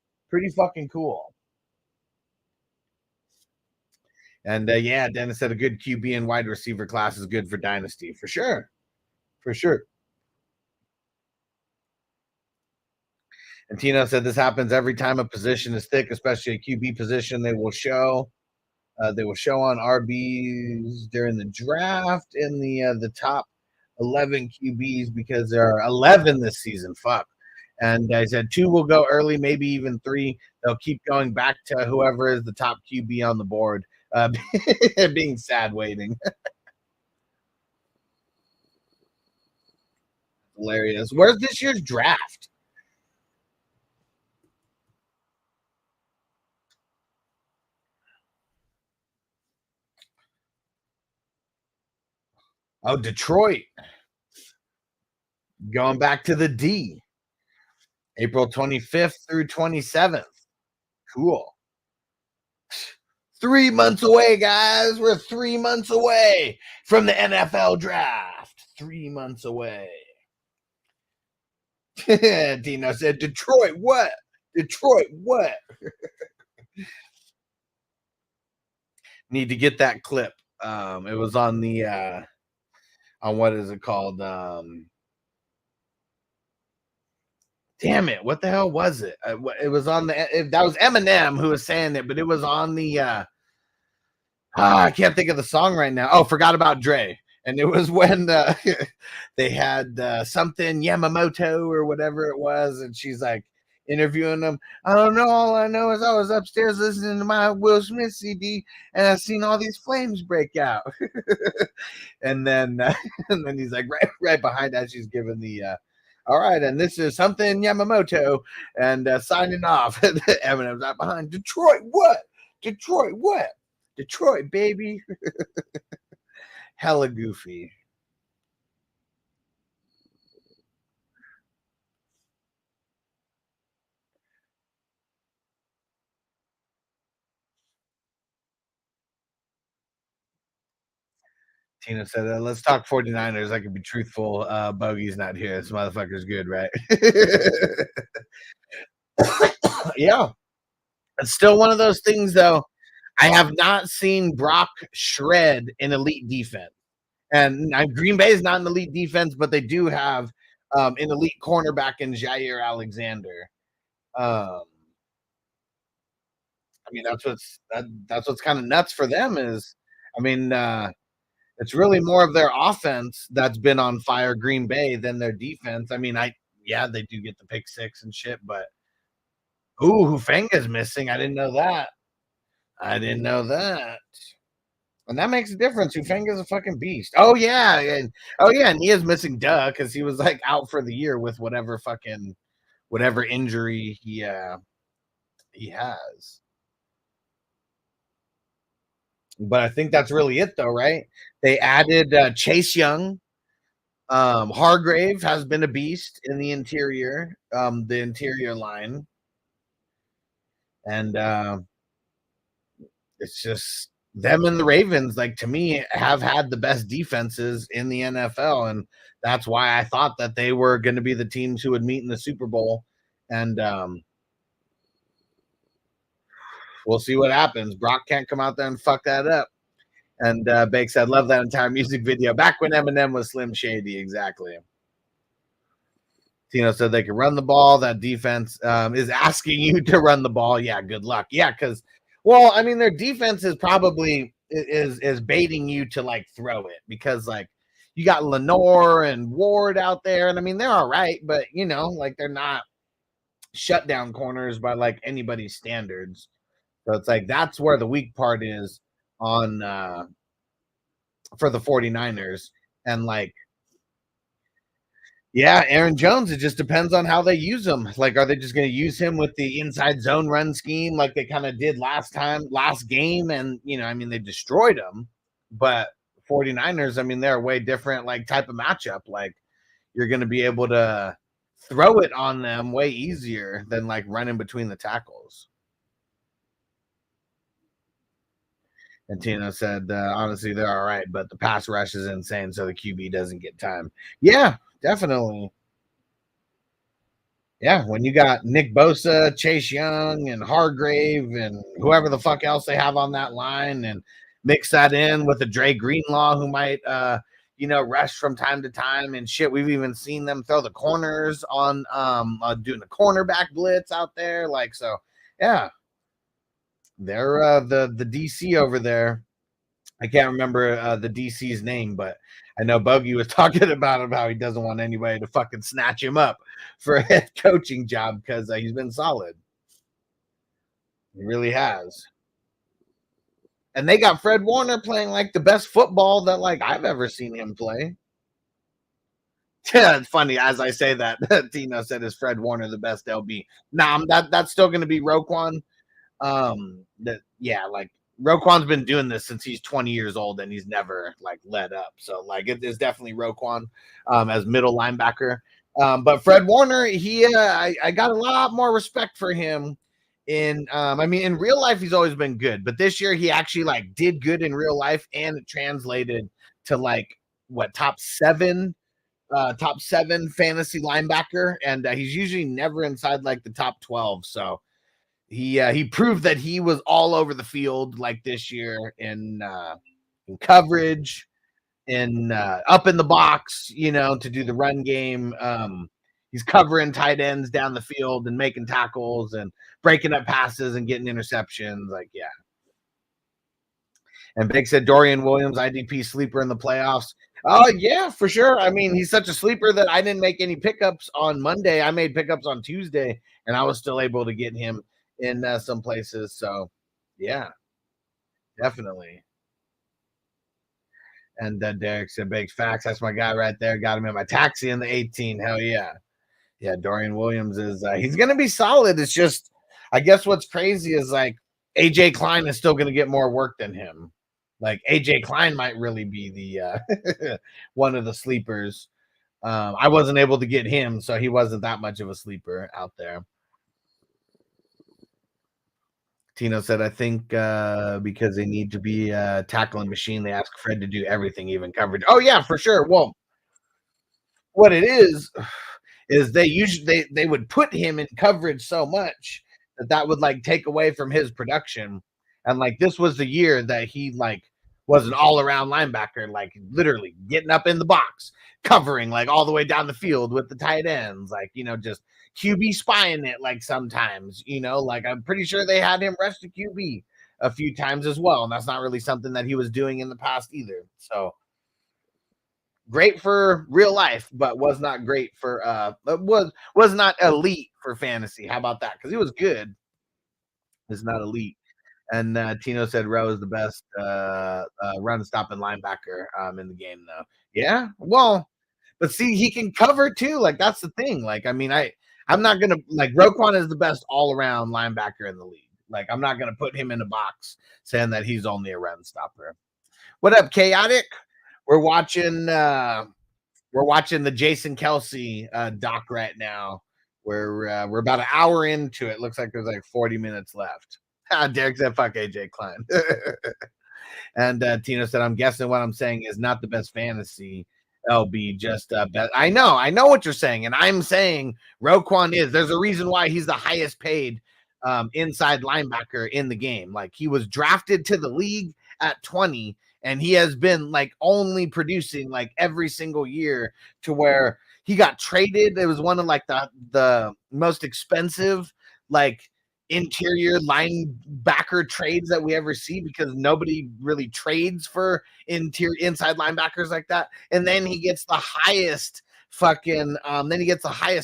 And yeah, Dennis said a good QB and wide receiver class is good for dynasty, for sure. And Tino said this happens every time a position is thick, especially a QB position. They will show on RBs during the draft in the top 11 QBs because there are 11 this season. Fuck. And I said 2 will go early, maybe even 3. They'll keep going back to whoever is the top QB on the board. Being sad waiting. Hilarious. Where's this year's draft? Oh, Detroit. Going back to the D. April 25th through 27th. Cool. 3 months away, guys. We're 3 months away from the NFL draft. 3 months away. Dino said, Detroit, what? Need to get that clip. It was on the on what is it called? Damn it! What the hell was it? It was on that was Eminem who was saying it, but it was on the. I can't think of the song right now. Oh, Forgot About Dre, and it was when they had something Yamamoto or whatever it was, and she's like interviewing them. I don't know. All I know is I was upstairs listening to my Will Smith CD, and I seen all these flames break out. and then he's like right behind that. She's giving the. All right, and this is something Yamamoto, and signing off. Eminem's right behind. Detroit, what? Detroit, baby. Hella goofy. Tina said, let's talk 49ers. I can be truthful. Bogey's not here. This motherfucker's good, right? Yeah. It's still one of those things, though. I have not seen Brock shred an elite defense. And Green Bay is not an elite defense, but they do have an elite cornerback in Jair Alexander. I mean, that's what's kind of nuts for them is, I mean, it's really more of their offense that's been on fire, Green Bay, than their defense. I mean, yeah, they do get the pick six and shit, but Hufanga's missing. I didn't know that. I didn't know that. And that makes a difference. Hufanga's a fucking beast. Oh yeah, and he is missing because he was like out for the year with whatever injury he has. But I think that's really it though, right? They added Chase Young. Hargrave has been a beast in the interior line. And it's just them and the Ravens, like, to me, have had the best defenses in the NFL. And that's why I thought that they were going to be the teams who would meet in the Super Bowl. And we'll see what happens. Brock can't come out there and fuck that up. And Bake said, love that entire music video. Back when Eminem was Slim Shady, exactly. Tino said they can run the ball. That defense is asking you to run the ball. Yeah, good luck. Yeah, because, well, I mean, their defense is probably is baiting you to, like, throw it. Because, like, you got Lenore and Ward out there. And, I mean, they're all right. But, you know, like, they're not shutdown corners by, like, anybody's standards. So it's like that's where the weak part is on for the 49ers. And like, yeah, Aaron Jones, it just depends on how they use him. Like, are they just going to use him with the inside zone run scheme like they kind of did last game? And, you know, I mean, they destroyed them. But 49ers, I mean, they're a way different, like, type of matchup. Like, you're going to be able to throw it on them way easier than, like, running between the tackles. And Tino said, honestly, they're all right, but the pass rush is insane, so the QB doesn't get time. Yeah, definitely. Yeah, when you got Nick Bosa, Chase Young, and Hargrave, and whoever the fuck else they have on that line, and mix that in with a Dre Greenlaw who might, rush from time to time and shit. We've even seen them throw the corners on doing the cornerback blitz out there. Like, so, yeah. They're the DC over there. I can't remember the DC's name, but I know Bogey was talking about how he doesn't want anybody to fucking snatch him up for a head coaching job because he's been solid. He really has. And they got Fred Warner playing like the best football that like I've ever seen him play. Yeah, it's funny as I say that. Tino said, "Is Fred Warner the best LB?" Nah, that's still going to be Roquan. Like Roquan's been doing this since he's 20 years old and he's never like let up. So like it is definitely Roquan as middle linebacker. But Fred Warner, I got a lot more respect for him in in real life he's always been good, but this year he actually like did good in real life and it translated to like top seven fantasy linebacker, and he's usually never inside like the top 12. So he proved that he was all over the field like this year in coverage, in up in the box, to do the run game. He's covering tight ends down the field and making tackles and breaking up passes and getting interceptions. Like, yeah. And Big said Dorian Williams, IDP sleeper in the playoffs. Oh, yeah, for sure. I mean, he's such a sleeper that I didn't make any pickups on Monday. I made pickups on Tuesday, and I was still able to get him in some places. So, yeah, definitely. And Derek said, Bakes facts. That's my guy right there. Got him in my taxi in the 18. Hell yeah. Yeah, Dorian Williams is he's going to be solid. It's just, I guess what's crazy is like AJ Klein is still going to get more work than him. Like AJ Klein might really be the one of the sleepers. I wasn't able to get him, so he wasn't that much of a sleeper out there. Tino said, I think because they need to be a tackling machine, they ask Fred to do everything, even coverage. Oh, yeah, for sure. Well, what it is they would put him in coverage so much that would like take away from his production. And like this was the year that he like was an all-around linebacker, like literally getting up in the box, covering like all the way down the field with the tight ends, like just QB spying it. Like sometimes, like I'm pretty sure they had him rush the QB a few times as well, and that's not really something that he was doing in the past either. So great for real life, but was not great for was not elite for fantasy. How about that? Because he was good, it's not elite. And Tino said Rowe is the best run stopping linebacker in the game, though. Yeah, well, but see, he can cover too. Like that's the thing. Like, I mean, I'm not gonna like Roquan is the best all around linebacker in the league. Like, I'm not gonna put him in a box saying that he's only a run stopper. What up, Chaotic? We're watching the Jason Kelsey doc right now. We're about an hour into it. Looks like there's like 40 minutes left. Derek said, "Fuck AJ Klein." And Tina said, "I'm guessing what I'm saying is not the best fantasy. LB just best." I know what you're saying, and I'm saying Roquan is. There's a reason why he's the highest paid inside linebacker in the game. Like he was drafted to the league at 20, and he has been like only producing like every single year to where he got traded. It was one of like the most expensive like interior linebacker trades that we ever see because nobody really trades for inside linebackers like that. And then he gets the highest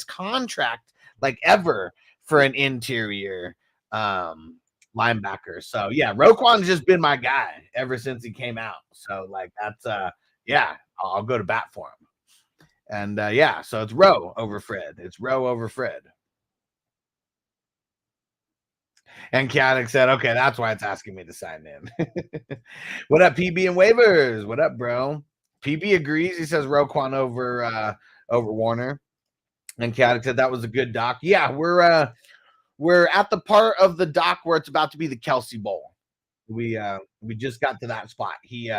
contract like ever for an interior linebacker. So yeah, Roquan's just been my guy ever since he came out. So like that's yeah, I'll go to bat for him. And yeah, so it's Rowe over Fred. It's Rowe over Fred. And Chaotic said, "Okay, that's why it's asking me to sign in." What up, PB and waivers? What up, bro? PB agrees. He says Roquan over Warner. And Chaotic said that was a good doc. Yeah, we're at the part of the doc where it's about to be the Kelsey Bowl. We just got to that spot. He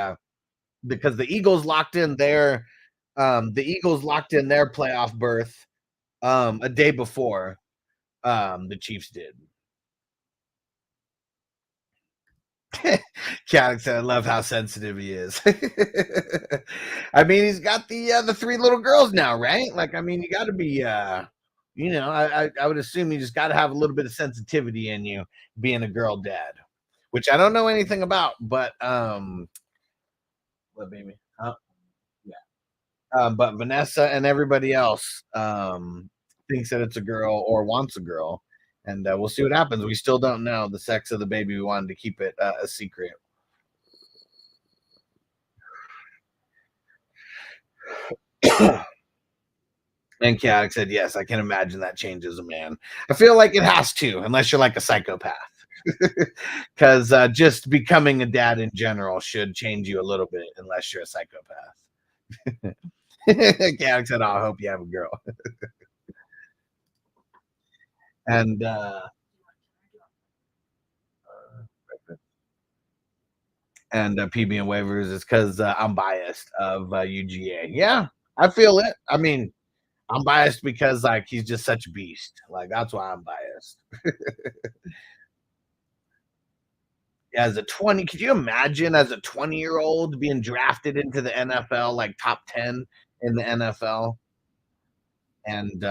because the Eagles locked in their playoff berth a day before the Chiefs did. Chaotic said, "I love how sensitive he is." I mean, he's got the 3 little girls now, right? Like, I mean, you got to be, I would assume you just got to have a little bit of sensitivity in you, being a girl dad, which I don't know anything about. But what baby? Yeah. But Vanessa and everybody else thinks that it's a girl or wants a girl. And we'll see what happens. We still don't know the sex of the baby. We wanted to keep it a secret. And Chaotic said, "Yes, I can imagine that changes a man. I feel like it has to, unless you're like a psychopath. Because just becoming a dad in general should change you a little bit, unless you're a psychopath." Chaotic said, "Oh, I hope you have a girl." And PB and waivers is because I'm biased of UGA. Yeah, I feel it. I mean, I'm biased because like he's just such a beast. Like that's why I'm biased. As a 20, could you imagine as a 20-year-old being drafted into the NFL, like top 10 in the NFL? And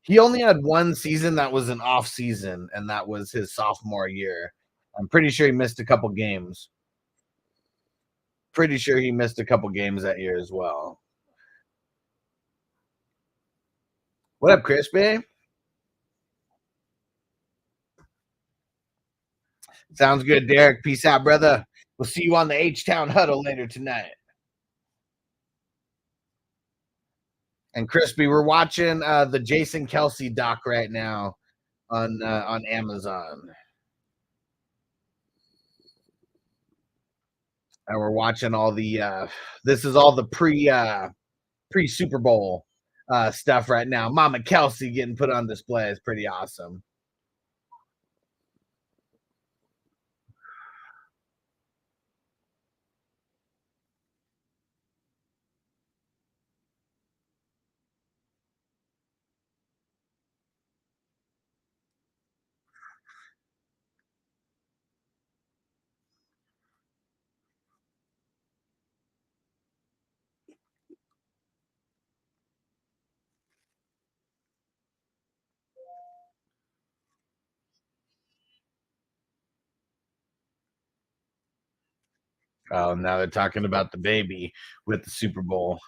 he only had one season that was an off season, and that was his sophomore year. I'm pretty sure he missed a couple games. Pretty sure he missed a couple games that year as well. What up, Crispy? Sounds good, Derek. Peace out, brother. We'll see you on the H-Town Huddle later tonight. And Crispy, we're watching the Jason Kelsey doc right now on Amazon. And we're watching all the this is all the pre Super Bowl stuff right now. Mama Kelsey getting put on display is pretty awesome. Oh, now they're talking about the baby with the Super Bowl.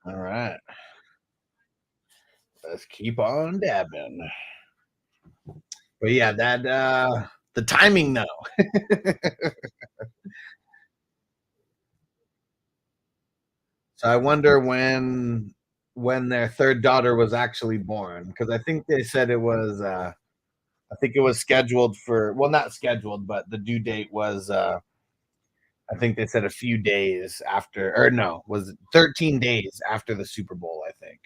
All right. Let's keep on dabbing. But yeah, that the timing though. So I wonder when their third daughter was actually born, because I think they said it was I think it was scheduled for, well, not scheduled, but the due date was I think they said a few days after, or no, was it 13 days after the Super Bowl, I think.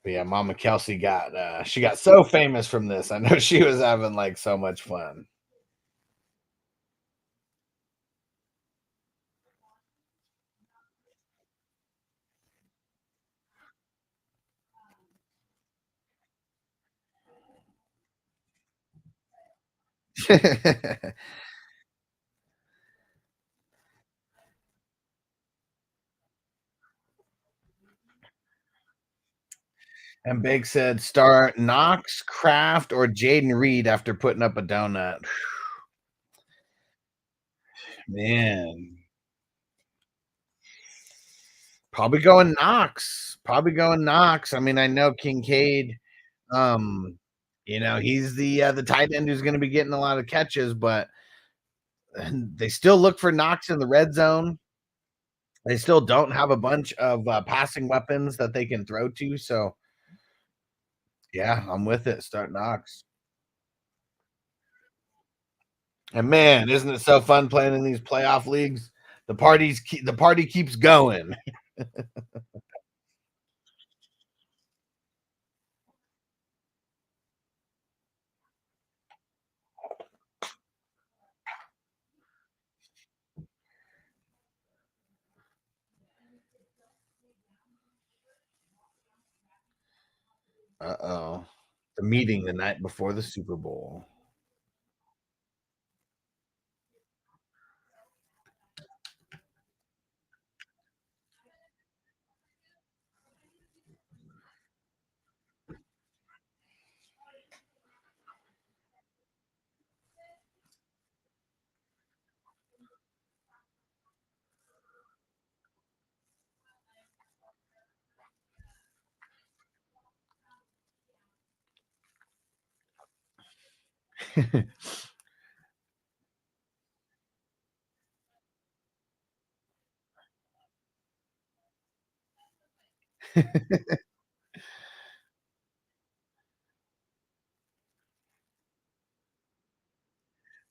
But yeah, Mama Kelsey got she got so famous from this. I know she was having like so much fun. And Big said start Knox, Kraft, or Jaden Reed after putting up a donut. Man, probably going Knox. Probably going Knox. I mean, I know Kincaid. Um, he's the tight end who's going to be getting a lot of catches, but they still look for Knox in the red zone. They still don't have a bunch of passing weapons that they can throw to. So yeah, I'm with it. Start Knox. And man, isn't it so fun playing in these playoff leagues? The party keeps going. Uh-oh. The meeting the night before the Super Bowl.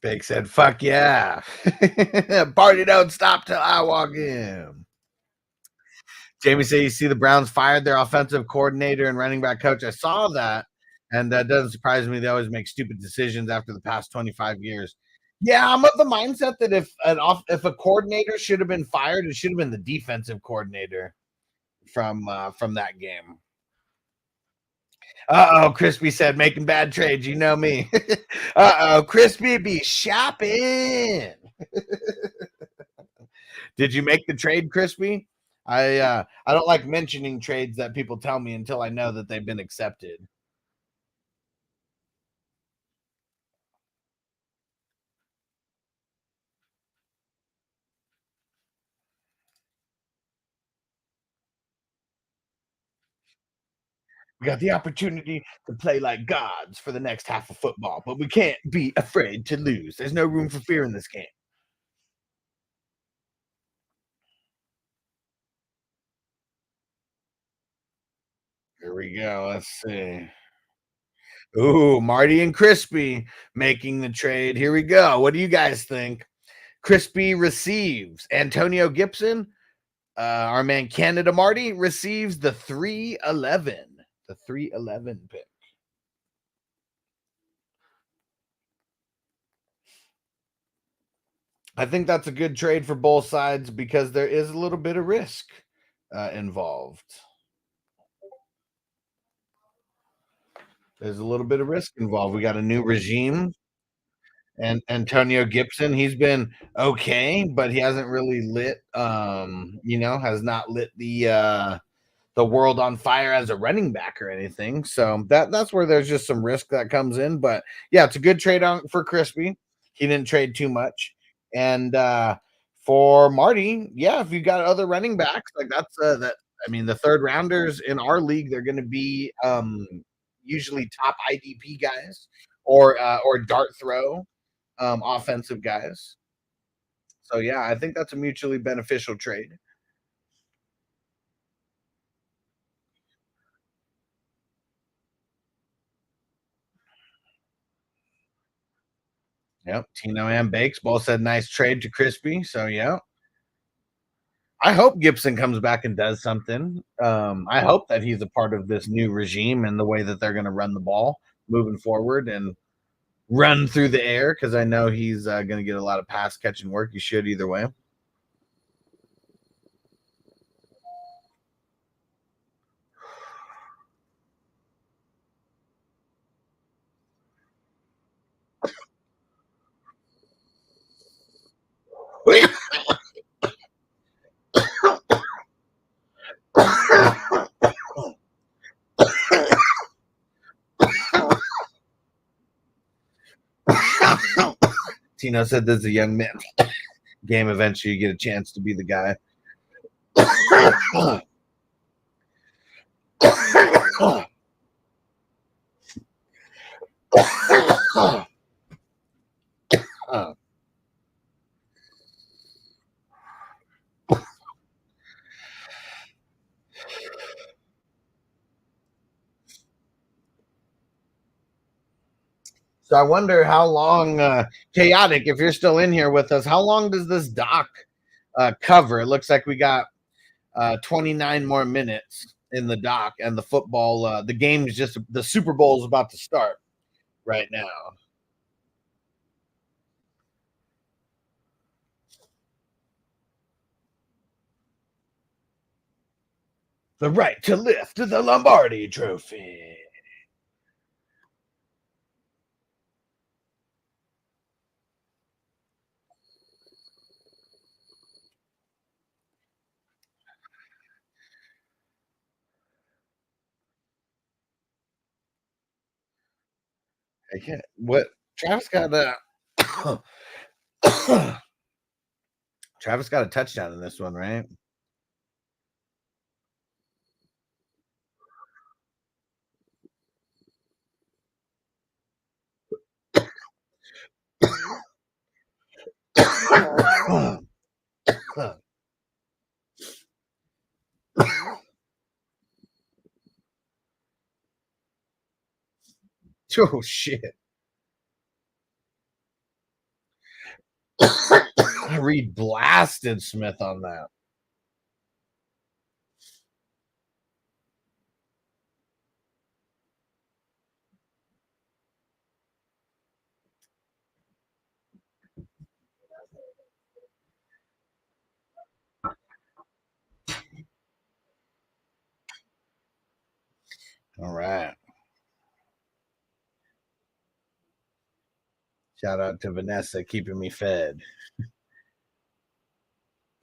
Big said, fuck yeah. Party don't stop till I walk in. Jamie said, you see the Browns fired their offensive coordinator and running back coach. I saw that. And that doesn't surprise me. They always make stupid decisions after the past 25 years. Yeah, I'm of the mindset that if a coordinator should have been fired, it should have been the defensive coordinator from that game. Uh-oh, Crispy said making bad trades. You know me. Uh-oh, Crispy be shopping. Did you make the trade, Crispy? I don't like mentioning trades that people tell me until I know that they've been accepted. We got the opportunity to play like gods for the next half of football, but we can't be afraid to lose. There's no room for fear in this game. Here we go. Let's see. Ooh, Marty and Crispy making the trade. Here we go. What do you guys think? Crispy receives Antonio Gibson. Our man Canada Marty receives the 311. The 311 pick. I think that's a good trade for both sides because there is a little bit of risk involved. There's a little bit of risk involved. We got a new regime, and Antonio Gibson, he's been okay, but he hasn't really lit has not lit the world on fire as a running back or anything. So that's where there's just some risk that comes in. But yeah, it's a good trade on for Crispy. He didn't trade too much. And for Marty, yeah, if you got other running backs, like that's that I mean, the third rounders in our league, they're gonna be usually top IDP guys or dart throw offensive guys. So yeah, I think that's a mutually beneficial trade. Yep. Tino and Bakes both said nice trade to Crispy. So yeah. I hope Gibson comes back and does something. I hope that he's a part of this new regime and the way that they're going to run the ball moving forward and run through the air because I know he's going to get a lot of pass catching work. He should either way. Tino said this is a young man game. Eventually, you get a chance to be the guy. So I wonder how long, Chaotic, if you're still in here with us, how long does this doc cover? It looks like we got 29 more minutes in the doc, and the football, the game is just the Super Bowl is about to start right now. The right to lift the Lombardi Trophy. I can't. What Travis got? Travis got a touchdown in this one, right? Oh shit! Reed blasted Smith on that. All right. Shout out to Vanessa keeping me fed.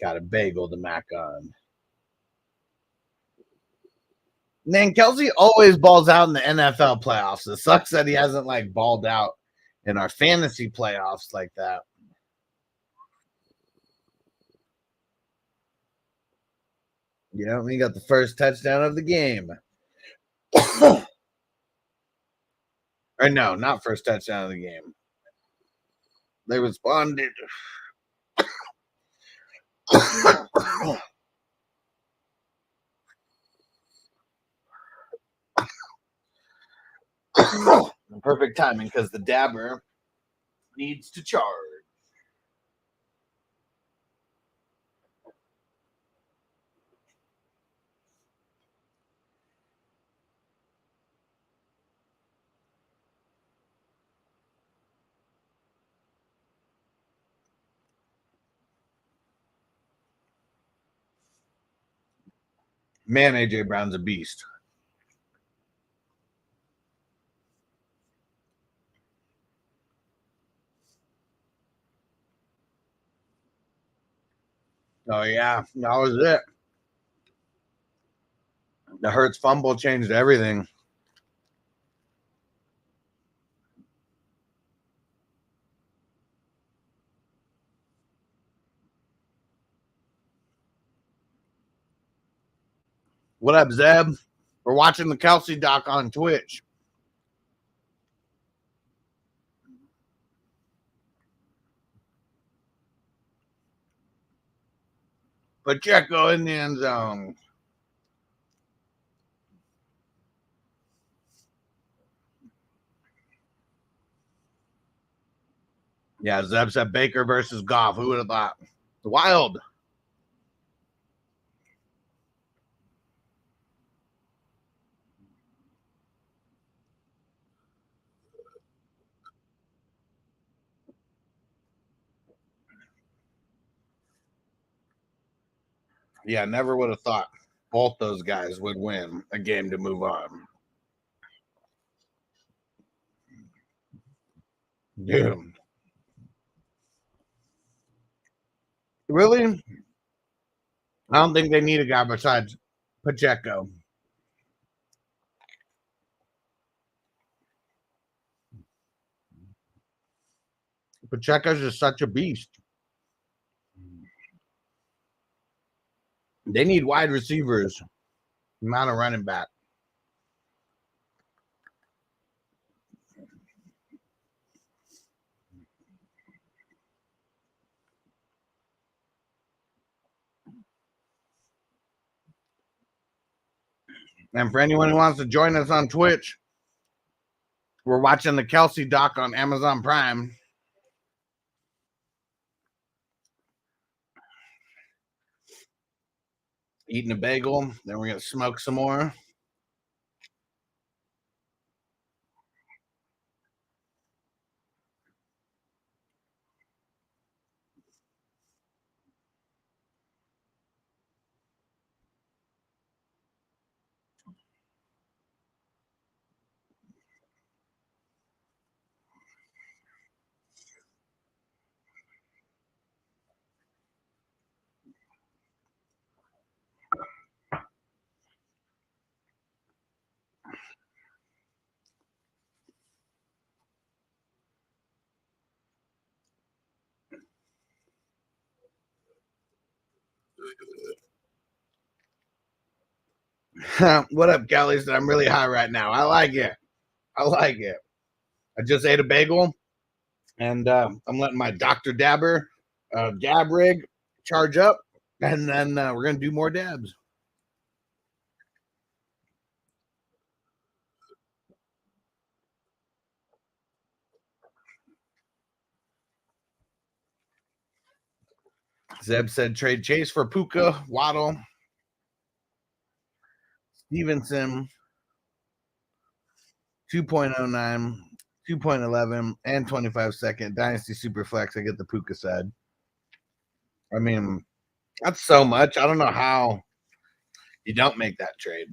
Got a bagel to mac on. Man, Kelsey always balls out in the NFL playoffs. It sucks that he hasn't like balled out in our fantasy playoffs like that. You know, he got the first touchdown of the game. Or no, not first touchdown of the game. They responded. Perfect timing because the dabber needs to charge. Man, AJ Brown's a beast. Oh yeah, that was it. The Hurts fumble changed everything. What up, Zeb? We're watching the Kelsey doc on Twitch. Pacheco in the end zone. Yeah, Zeb said Baker versus Goff. Who would have thought? Wild. Yeah, never would have thought both those guys would win a game to move on. Dude. Really? I don't think they need a guy besides Pacheco. Pacheco's just such a beast. They need wide receivers, not a running back. And for anyone who wants to join us on Twitch, we're watching the Kelsey doc on Amazon Prime. Eating a bagel, then we're going to smoke some more. What up, Kelly? Said I'm really high right now. I like it. I like it. I just ate a bagel, and I'm letting my Dr. Dabber dab rig charge up, and then we're gonna do more dabs. Zeb said trade Chase for Puka, Waddle, Stevenson, 2.09, 2.11, and 25 second Dynasty Superflex. I get the Puka side. I mean, that's so much. I don't know how you don't make that trade.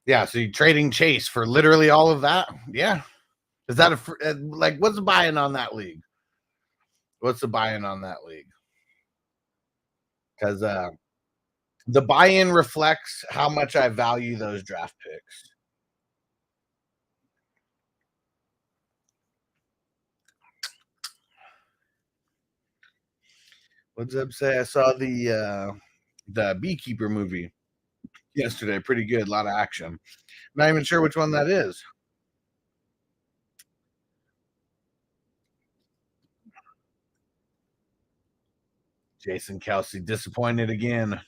Yeah, so you're trading Chase for literally all of that? Yeah. Is that like what's the buy-in on that league? What's the buy-in on that league? Because the buy-in reflects how much I value those draft picks. What's up? Say I saw the Beekeeper movie yesterday. Pretty good, a lot of action. Not even sure which one that is. Jason Kelsey disappointed again.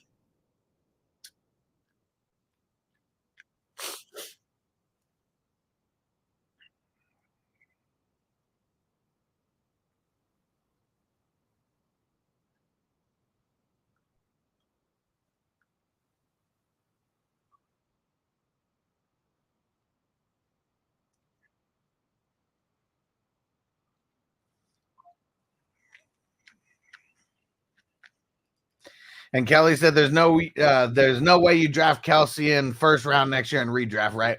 And Kelly said there's no way you draft Kelsey in first round next year and redraft, right?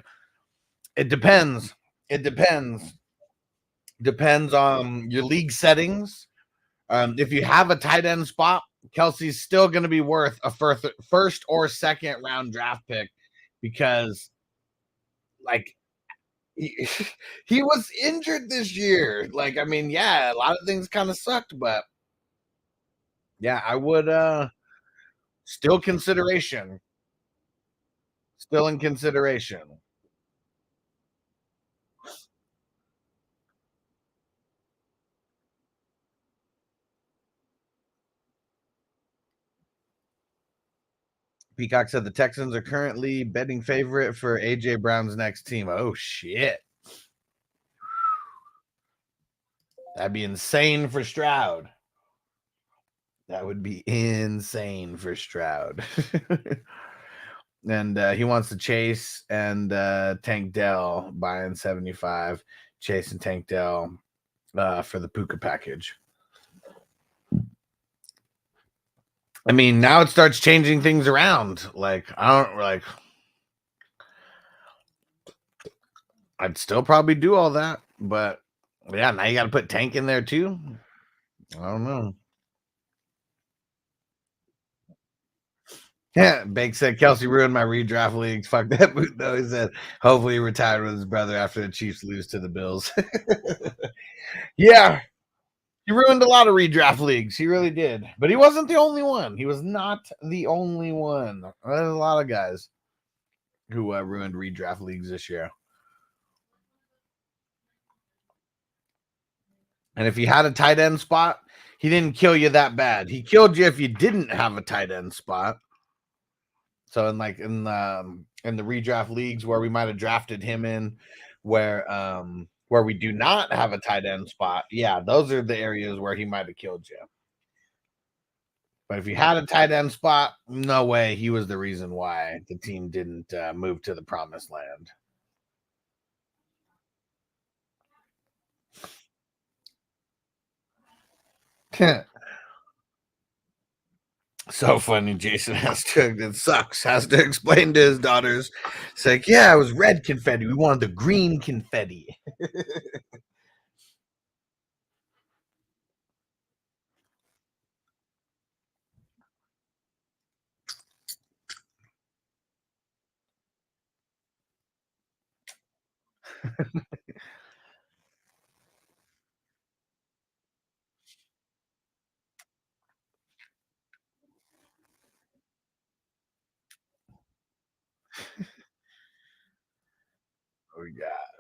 It depends. It depends on your league settings. If you have a tight end spot, Kelsey's still going to be worth a first or second round draft pick because, like, he was injured this year. Like, I mean, yeah, a lot of things kind of sucked, but yeah, I would still consideration. Still in consideration. Peacock said the Texans are currently betting favorite for AJ Brown's next team. Oh shit. That'd be insane for Stroud. That would be insane for Stroud. And he wants to Chase and Tank Dell buying 75. Chase and Tank Dell for the Puka package. I mean, now it starts changing things around. Like, I'd still probably do all that, but yeah, now you got to put Tank in there too. I don't know. Yeah, Bake said Kelsey ruined my redraft leagues. Fuck that boot though. He said hopefully he retired with his brother after the Chiefs lose to the Bills. Yeah, he ruined a lot of redraft leagues. He really did. But he wasn't the only one. He was not the only one. There's a lot of guys who ruined redraft leagues this year. And if you had a tight end spot, he didn't kill you that bad. He killed you if you didn't have a tight end spot. So in the redraft leagues where we might have drafted him in, where we do not have a tight end spot, yeah, those are the areas where he might have killed you. But if you had a tight end spot, no way he was the reason why the team didn't move to the promised land. So funny. Jason has to explain to his daughters. It's like, yeah, it was red confetti. We wanted the green confetti.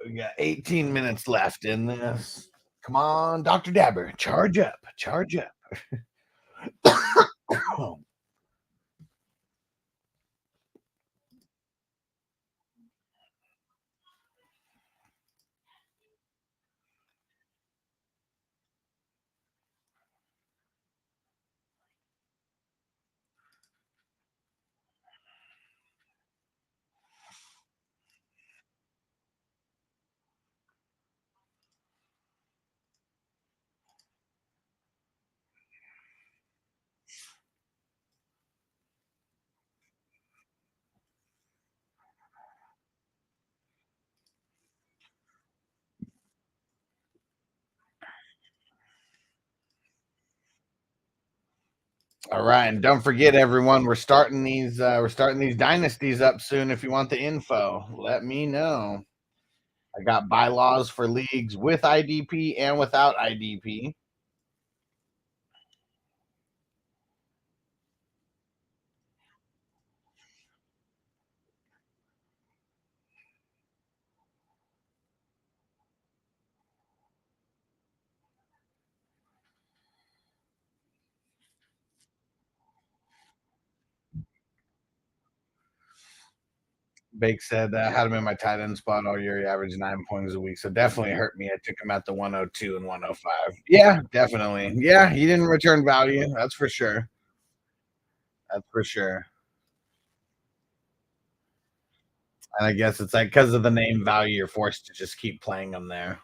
We got 18 minutes left in this. Come on, Dr. Dabber, charge up. All right, and don't forget, everyone, we're starting these dynasties up soon. If you want the info, let me know. I got bylaws for leagues with IDP and without IDP. Bake said I had him in my tight end spot all year. He averaged 9 points a week. So definitely hurt me. I took him at the 102 and 105. Yeah, definitely. Yeah, he didn't return value. That's for sure. And I guess it's like because of the name value, you're forced to just keep playing them there.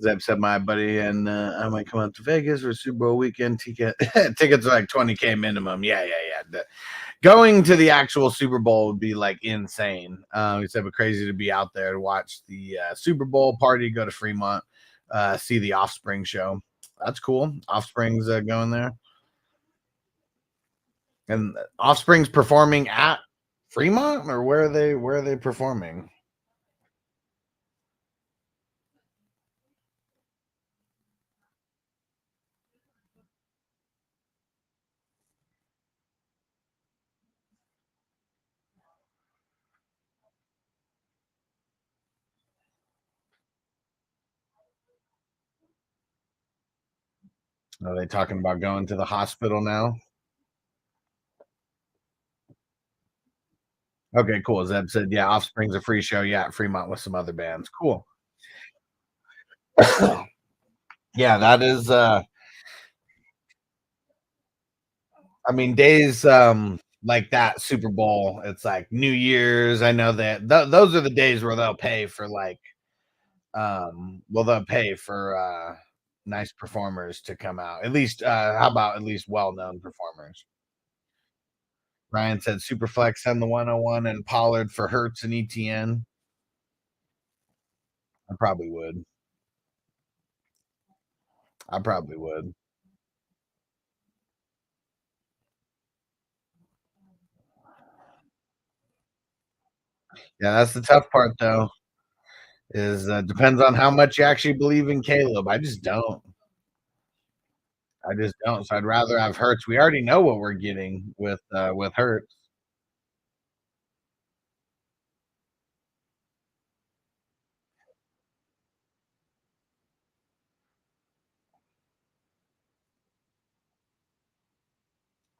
Zeb said my buddy and I might come out to Vegas for Super Bowl weekend. Tickets are like 20K minimum. Yeah. Going to the actual Super Bowl would be like insane. He said, but crazy to be out there to watch the Super Bowl party, go to Fremont, see the Offspring show. That's cool. Offspring's going there. And Offspring's performing at Fremont, or where are they performing? Are they talking about going to the hospital now? Okay, cool. Zeb said, yeah, Offspring's a free show. Yeah, at Fremont with some other bands. Cool. Yeah, that is I mean, days like that Super Bowl, it's like New Year's. I know that those are the days where they'll pay for like they'll pay for nice performers to come out. At least how about at least well-known performers. Ryan said Superflex send the 101 and Pollard for Hertz and ETN. I probably would. I probably would. Yeah, that's the tough part though. Is depends on how much you actually believe in Caleb. I just don't. I just don't. So I'd rather have Hertz. We already know what we're getting with Hertz.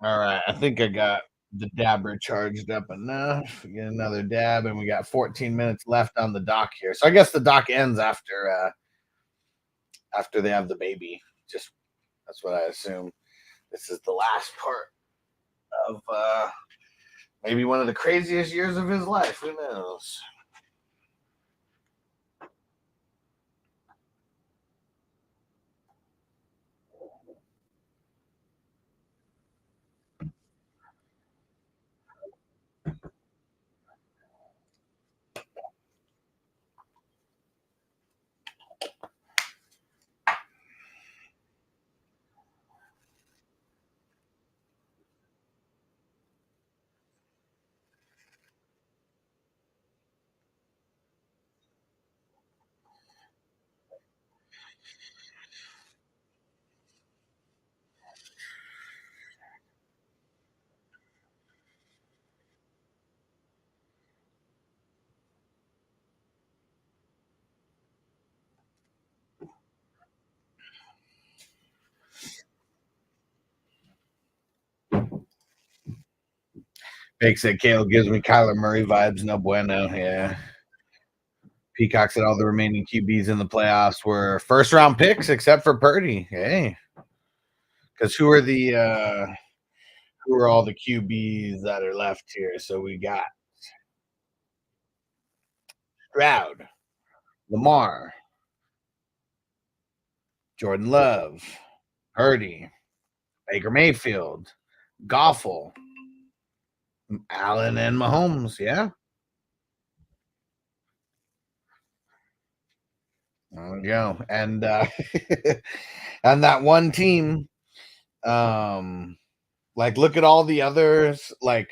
All right, I think I got the dabber charged up enough. Get another dab, and we got 14 minutes left on the dock here. So I guess the dock ends after they have the baby. Just that's what I assume. This is the last part of maybe one of the craziest years of his life. Who knows? Big said Caleb gives me Kyler Murray vibes. No bueno. Yeah. Peacock said all the remaining QBs in the playoffs were first round picks except for Purdy. Hey, because who are all the QBs that are left here? So we got Stroud, Lamar, Jordan Love, Purdy, Baker Mayfield, Goffle, Allen, and Mahomes. Yeah, there we go. And and that one team, like look at all the others. Like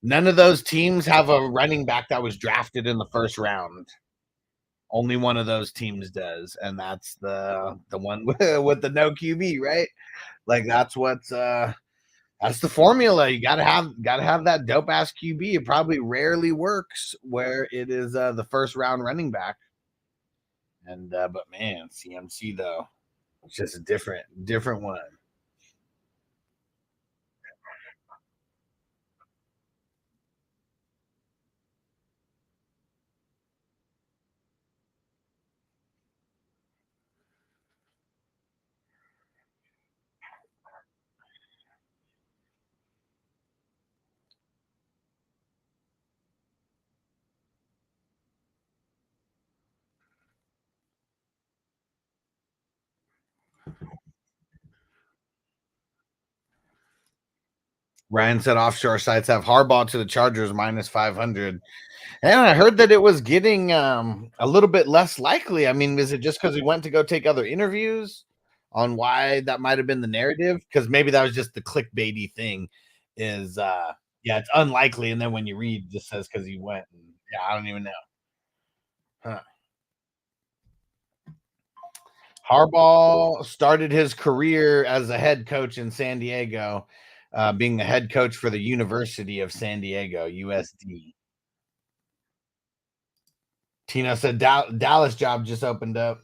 none of those teams have a running back that was drafted in the first round. Only one of those teams does, and that's the one with the no QB, right? Like that's the formula. You gotta have that dope ass QB. It probably rarely works where it is the first round running back. And but man, CMC though, it's just a different one. Ryan said offshore sites have Harbaugh to the Chargers minus 500. And I heard that it was getting a little bit less likely. I mean, is it just because he went to go take other interviews on why that might have been the narrative? Because maybe that was just the clickbaity thing. Is yeah, it's unlikely. And then when you read, it just says because he went. And, yeah, I don't even know. Huh. Harbaugh started his career as a head coach in San Diego, being the head coach for the University of San Diego, USD. Tino said Dallas job just opened up.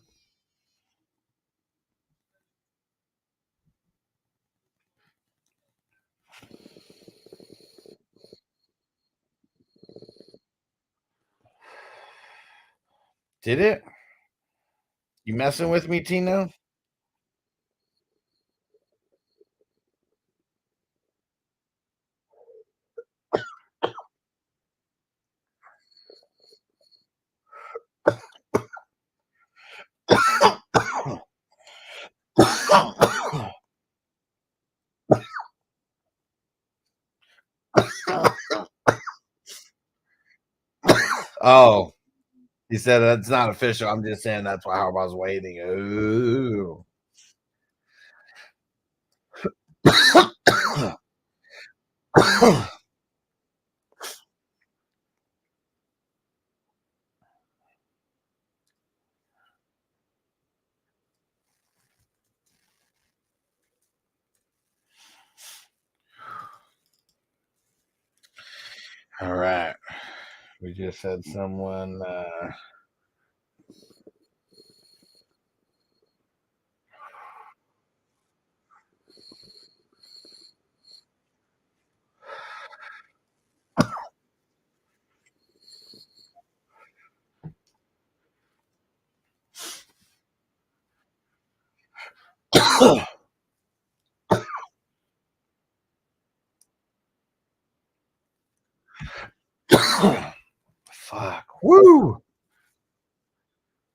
Did it? You messing with me, Tino? Oh, he said that's not official. I'm just saying that's why Harbaugh's waiting. Ooh. All right. We just had someone fuck. Woo.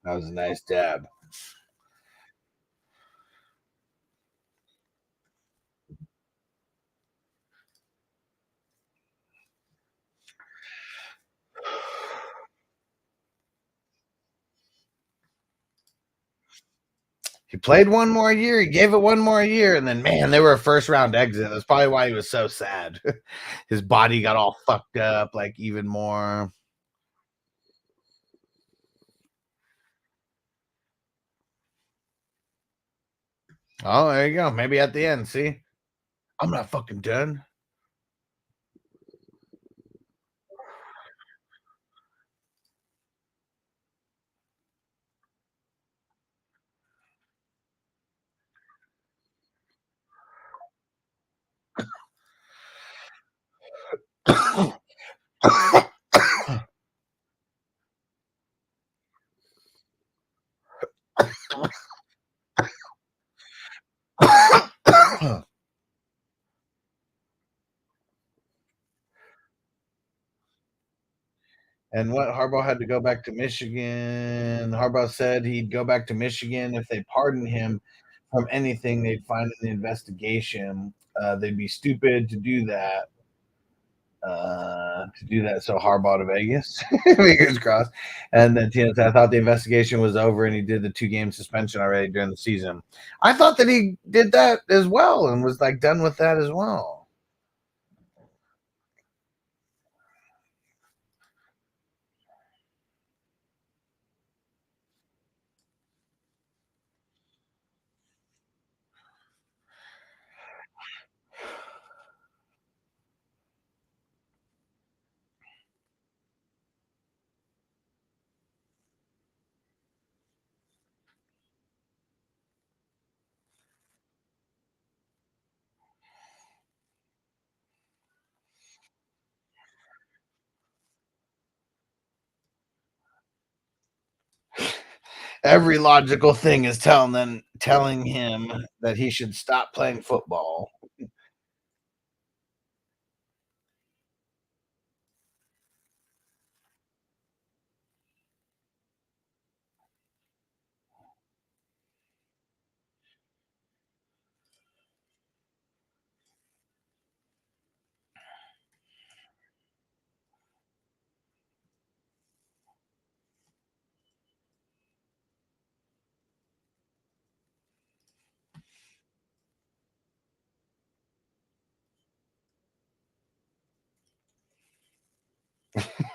That was a nice dab. He played one more year. He gave it one more year, and then man, they were a first round exit. That's probably why he was so sad. His body got all fucked up, like even more. Oh, there you go. Maybe at the end. See, I'm not fucking done. And what Harbaugh had to go back to Michigan. Harbaugh said he'd go back to Michigan if they pardoned him from anything they'd find in the investigation. They'd be stupid to do that. So Harbaugh to Vegas, fingers crossed. And then Tina said, I thought the investigation was over and he did the 2-game suspension already during the season. I thought that he did that as well and was like done with that as well. Every logical thing is telling him that he should stop playing football.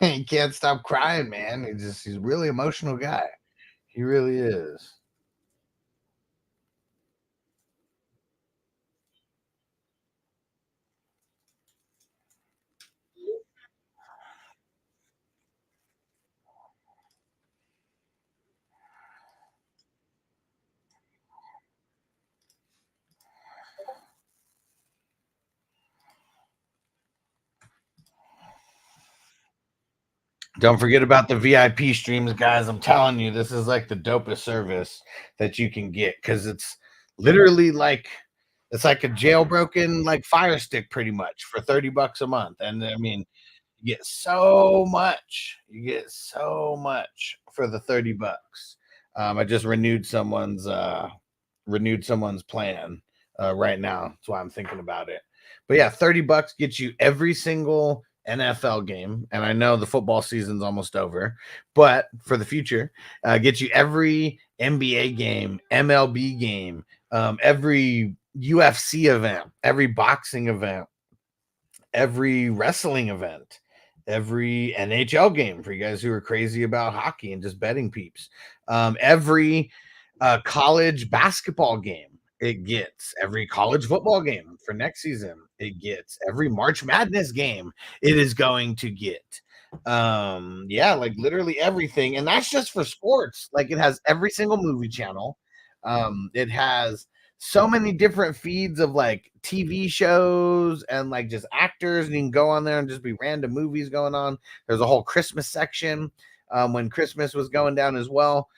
He can't stop crying, man. He's a really emotional guy. He really is. Don't forget about the VIP streams, guys. I'm telling you, this is like the dopest service that you can get because it's literally like it's like a jailbroken like Fire Stick pretty much for $30 a month. And I mean, you get so much. You get so much for the $30. I just renewed someone's plan right now. That's why I'm thinking about it. But yeah, $30 gets you every single NFL game, and I know the football season's almost over, but for the future, gets you every NBA game, MLB game, every UFC event, every boxing event, every wrestling event, every NHL game for you guys who are crazy about hockey and just betting peeps, every college basketball game. It gets every college football game for next season. It gets every March Madness game. It is going to get, yeah, like literally everything, and that's just for sports. Like it has every single movie channel. It has so many different feeds of like TV shows and like just actors, and you can go on there and just be random movies going on. There's a whole Christmas section when Christmas was going down as well.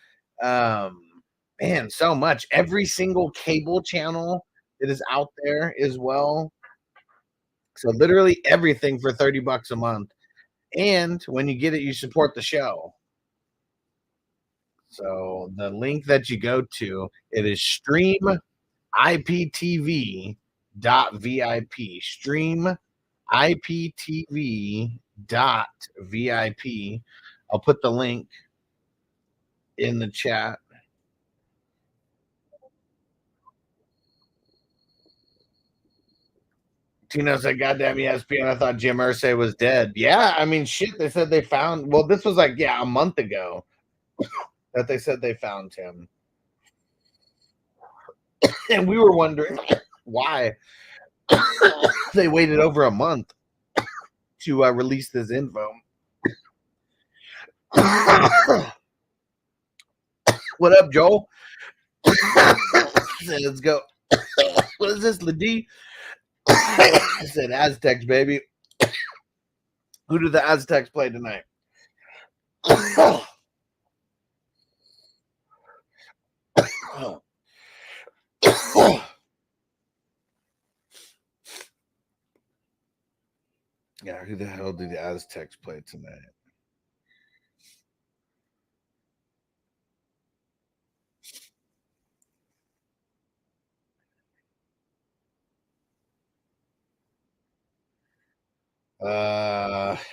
Um, Man, so much. Every single cable channel that is out there as well. So literally everything for $30 a month. And when you get it, you support the show. So the link that you go to, it is streamiptv.vip. Streamiptv.vip. I'll put the link in the chat. Tino said, "Goddamn ESPN! I thought Jim Irsay was dead." Yeah, I mean, shit. They said they found. Well, this was like a month ago that they said they found him, and we were wondering why they waited over a month to release this info. What up, Joel? Let's go. What is this, Lady? I said Aztecs, baby. Who do the Aztecs play tonight? Yeah, who the hell do the Aztecs play tonight?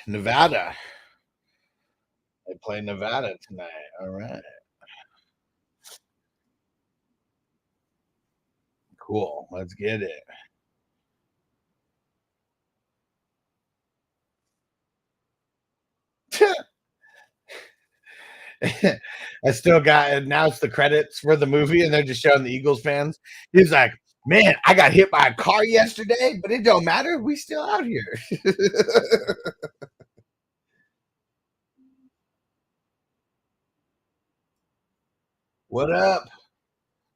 Nevada. They play Nevada tonight. All right. Cool. Let's get it. I still got now it's the credits for the movie, and they're just showing the Eagles fans. He's like, "Man, I got hit by a car yesterday, but it don't matter. We still out here." What up?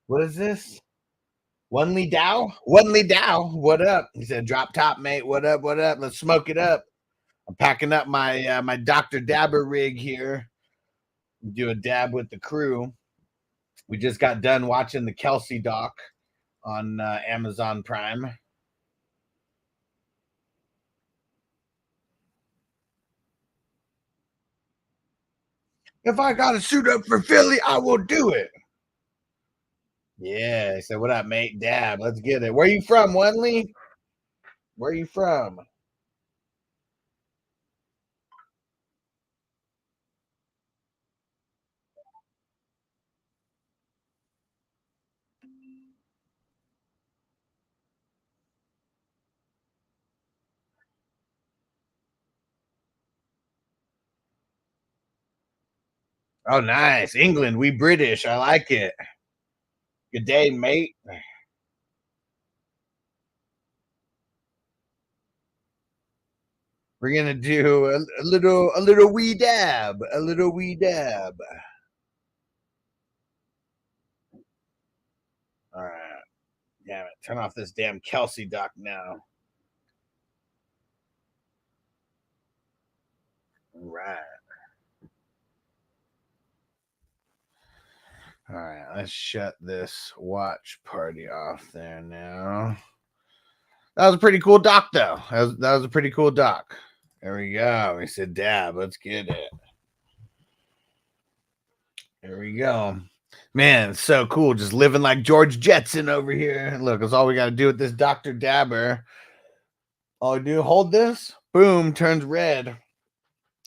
What is this? Wunley Dow? Wunley Dow. What up? He said, "Drop top, mate. What up? What up? Let's smoke it up." I'm packing up my my Dr. Dabber rig here. Do a dab with the crew. We just got done watching the Kelsey doc on Amazon Prime. If I got to suit up for Philly, I will do it. Yeah, he said, "What up, mate? Dab, let's get it." Where you from, Wunley? Where you from? Oh, nice. England, we British. I like it. Good day, mate. We're gonna do a little wee dab, a little wee dab. All right, damn it! Turn off this damn Kelsey doc now. All right, all right. Let's shut this watch party off there now. That was a pretty cool doc, though. That was a pretty cool doc. There we go. We said dab. Let's get it. There we go. Man, it's so cool. Just living like George Jetson over here. Look, that's all we got to do with this Dr. Dabber. All we do, hold this, boom, turns red.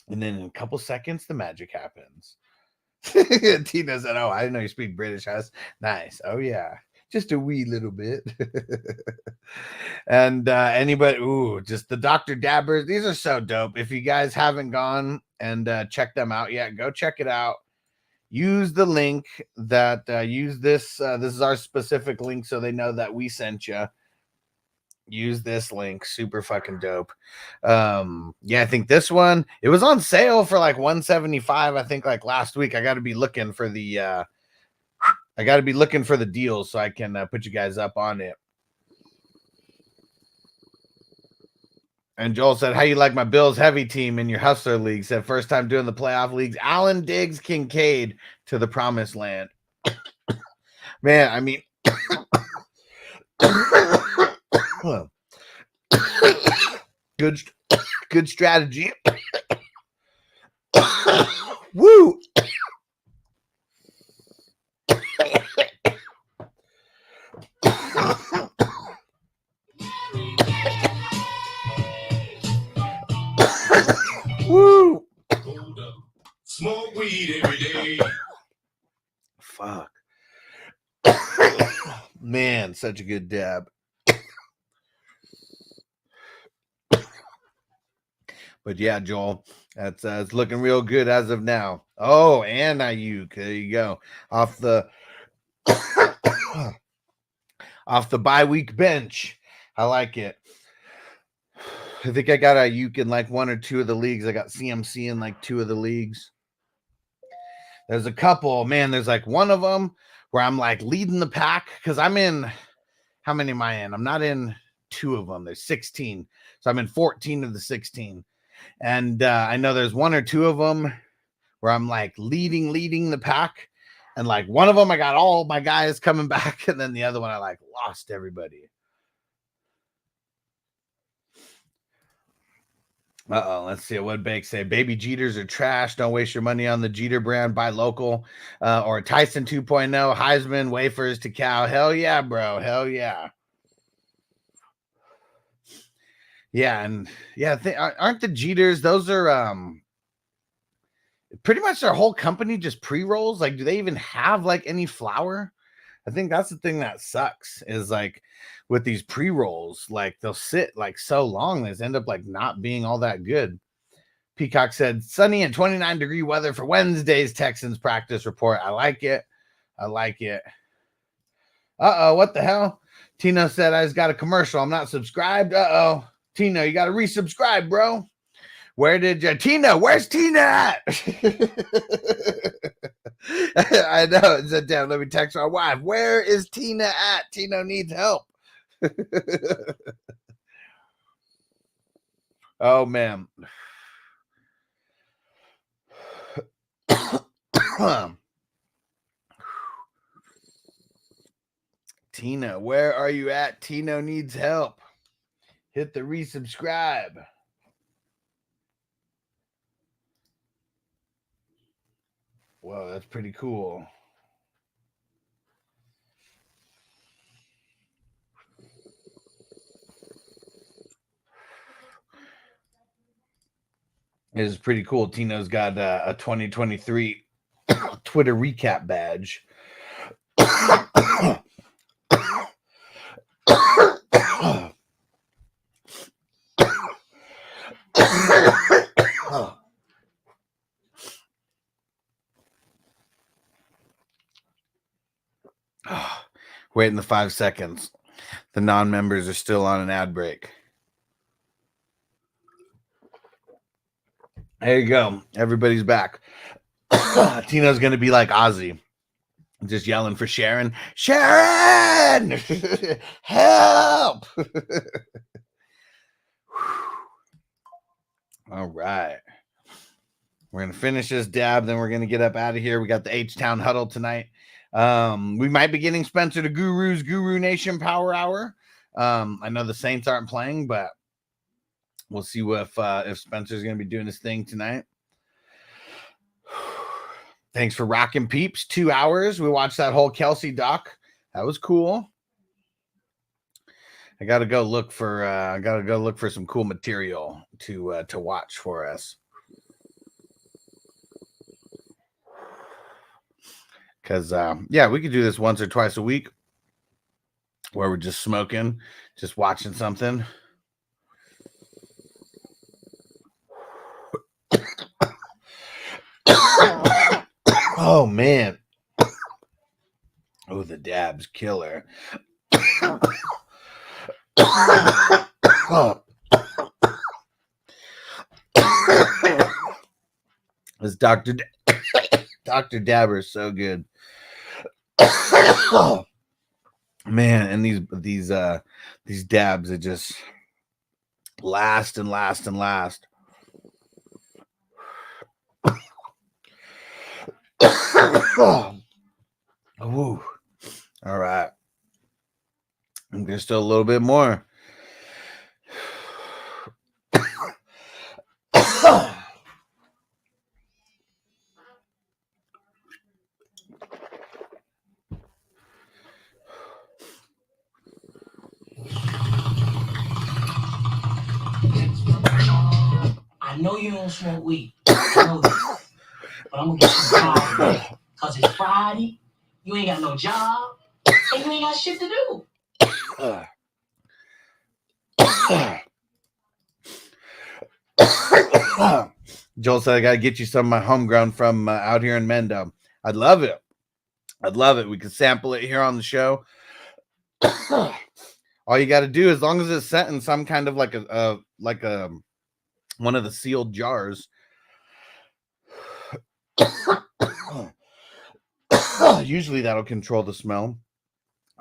And then in a couple seconds, the magic happens. Tina said, oh, I didn't know you speak British. That's nice. Oh, yeah. Just a wee little bit. And anybody, just the Dr. Dabbers. These are so dope. If you guys haven't gone and checked them out yet, go check it out. Use the link that use this. This is our specific link so they know that we sent you. Use this link. Super fucking dope. Yeah, I think this one, it was on sale for like $175. I think like last week. I got to be looking for the deals so I can put you guys up on it. And Joel said, how you like my Bills heavy team in your Hustler League? Said, first time doing the playoff leagues. Alan Diggs Kincaid to the promised land. Man, I mean, good strategy. Woo! Woo! Smoke weed every day. Fuck. Man, such a good dab. But yeah, Joel, that's it's looking real good as of now. Oh, and Ayuk, there you go. Off the bye week bench. I like it. I think I got Ayuk in like one or two of the leagues. I got CMC in like two of the leagues. There's a couple, man. There's like one of them where I'm like leading the pack because I'm in. How many am I in? I'm not in two of them. There's 16, so I'm in 14 of the 16. And I know there's one or two of them where I'm like leading the pack, and like one of them I got all my guys coming back, and then the other one I like lost everybody. Let's see what Bake say. Baby Jeters are trash. Don't waste your money on the Jeter brand. Buy local. Or Tyson 2.0, Heisman, wafers to cow. Hell yeah, bro. Hell yeah. Yeah, and yeah, aren't the Jeters, those are pretty much their whole company just pre-rolls? Like, do they even have like any flour? I think that's the thing that sucks is like with these pre-rolls, like they'll sit like so long, they end up like not being all that good. Peacock said, sunny and 29-degree weather for Wednesday's Texans practice report. I like it. I like it. What the hell? Tino said, I just got a commercial. I'm not subscribed. Tino, you got to resubscribe, bro. Where did you, Tina? Where's Tina at? I know. It said, damn, let me text my wife. Where is Tina at? Tino needs help. Oh, man. Tina, where are you at? Tino needs help. Hit the resubscribe. Whoa, that's pretty cool. It is pretty cool. Tino's got a 2023 Twitter recap badge. Waiting the 5 seconds. The non-members are still on an ad break. There you go. Everybody's back. Tino's going to be like Ozzy. Just yelling for Sharon. Sharon! Help! All right. We're going to finish this dab. Then we're going to get up out of here. We got the H-Town Huddle tonight. We might be getting Spencer to Guru's Guru Nation Power Hour. I know the Saints aren't playing, but we'll see if Spencer's going to be doing his thing tonight. Thanks for rocking, peeps. 2 hours. We watched that whole Kelsey doc. That was cool. I gotta go look for some cool material to watch for us. Because yeah, we could do this once or twice a week where we're just smoking, just watching something. Oh man. Oh, the dab's killer. This Dr. Dabber is so good. Man, and these dabs that just last and last and last. Ooh. All right. I'm gonna still a little bit more. I know you don't smoke weed. I know that. But I'm gonna get you Friday. Cause it's Friday, you ain't got no job, and you ain't got shit to do. Joel said I gotta get you some of my homegrown from out here in Mendo. I'd love it. I'd love it. We could sample it here on the show. All you got to do, as long as it's set in some kind of like a one of the sealed jars. Usually that'll control the smell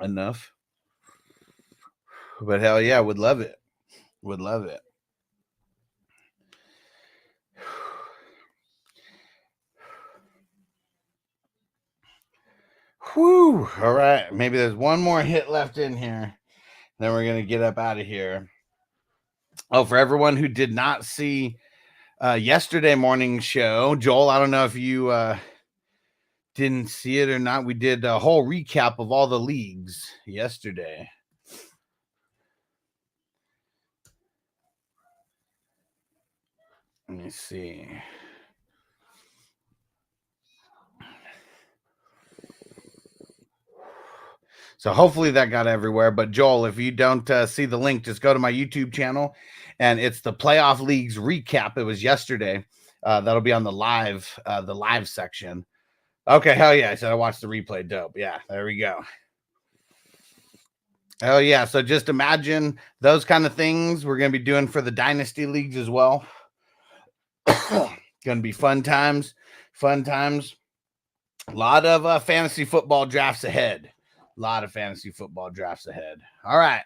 enough. But hell yeah, would love it. Would love it. Whew. All right. Maybe there's one more hit left in here. Then we're going to get up out of here. Oh, for everyone who did not see yesterday morning's show, Joel, I don't know if you didn't see it or not. We did a whole recap of all the leagues yesterday. Let me see. So hopefully that got everywhere. But Joel, if you don't see the link, just go to my YouTube channel, and it's the playoff leagues recap. It was yesterday. That'll be on the live section. Okay, hell yeah! I said I watched the replay. Dope. Yeah, there we go. Oh yeah. So just imagine those kind of things we're gonna be doing for the dynasty leagues as well. Gonna be fun times. Fun times. A lot of fantasy football drafts ahead. A lot of fantasy football drafts ahead. All right.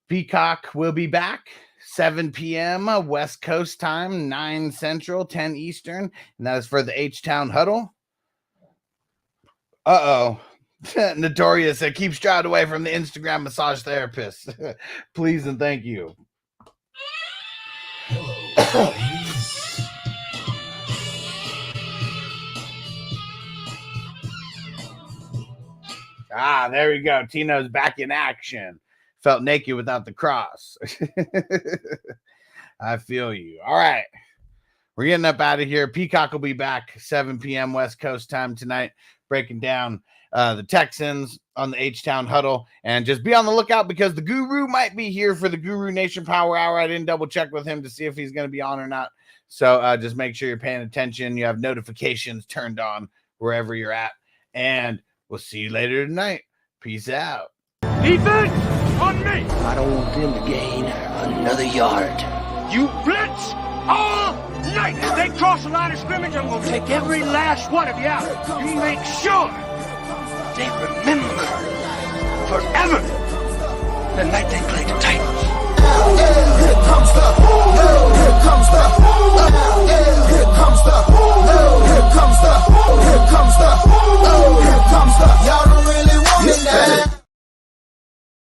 Peacock will be back 7 p.m. West Coast time, 9 Central, 10 Eastern. And that is for the H-Town Huddle. Uh-oh. Notorious that keeps straying away from the Instagram massage therapist. Please and thank you. Ah, there we go. Tino's back in action. Felt naked without the cross. I feel you. All right. We're getting up out of here. Peacock will be back 7 p.m. West Coast time tonight, breaking down the Texans on the H-Town Huddle. And just be on the lookout because the Guru might be here for the Guru Nation Power Hour. I didn't double check with him to see if he's going to be on or not. So just make sure you're paying attention. You have notifications turned on wherever you're at. And we'll see you later tonight. Peace out. Defense on me. I don't want them to gain another yard. You blitz all night. If they cross the line of scrimmage, I'm going to take every last one of you out. You make sure they remember forever the night they played the Titans. Here comes the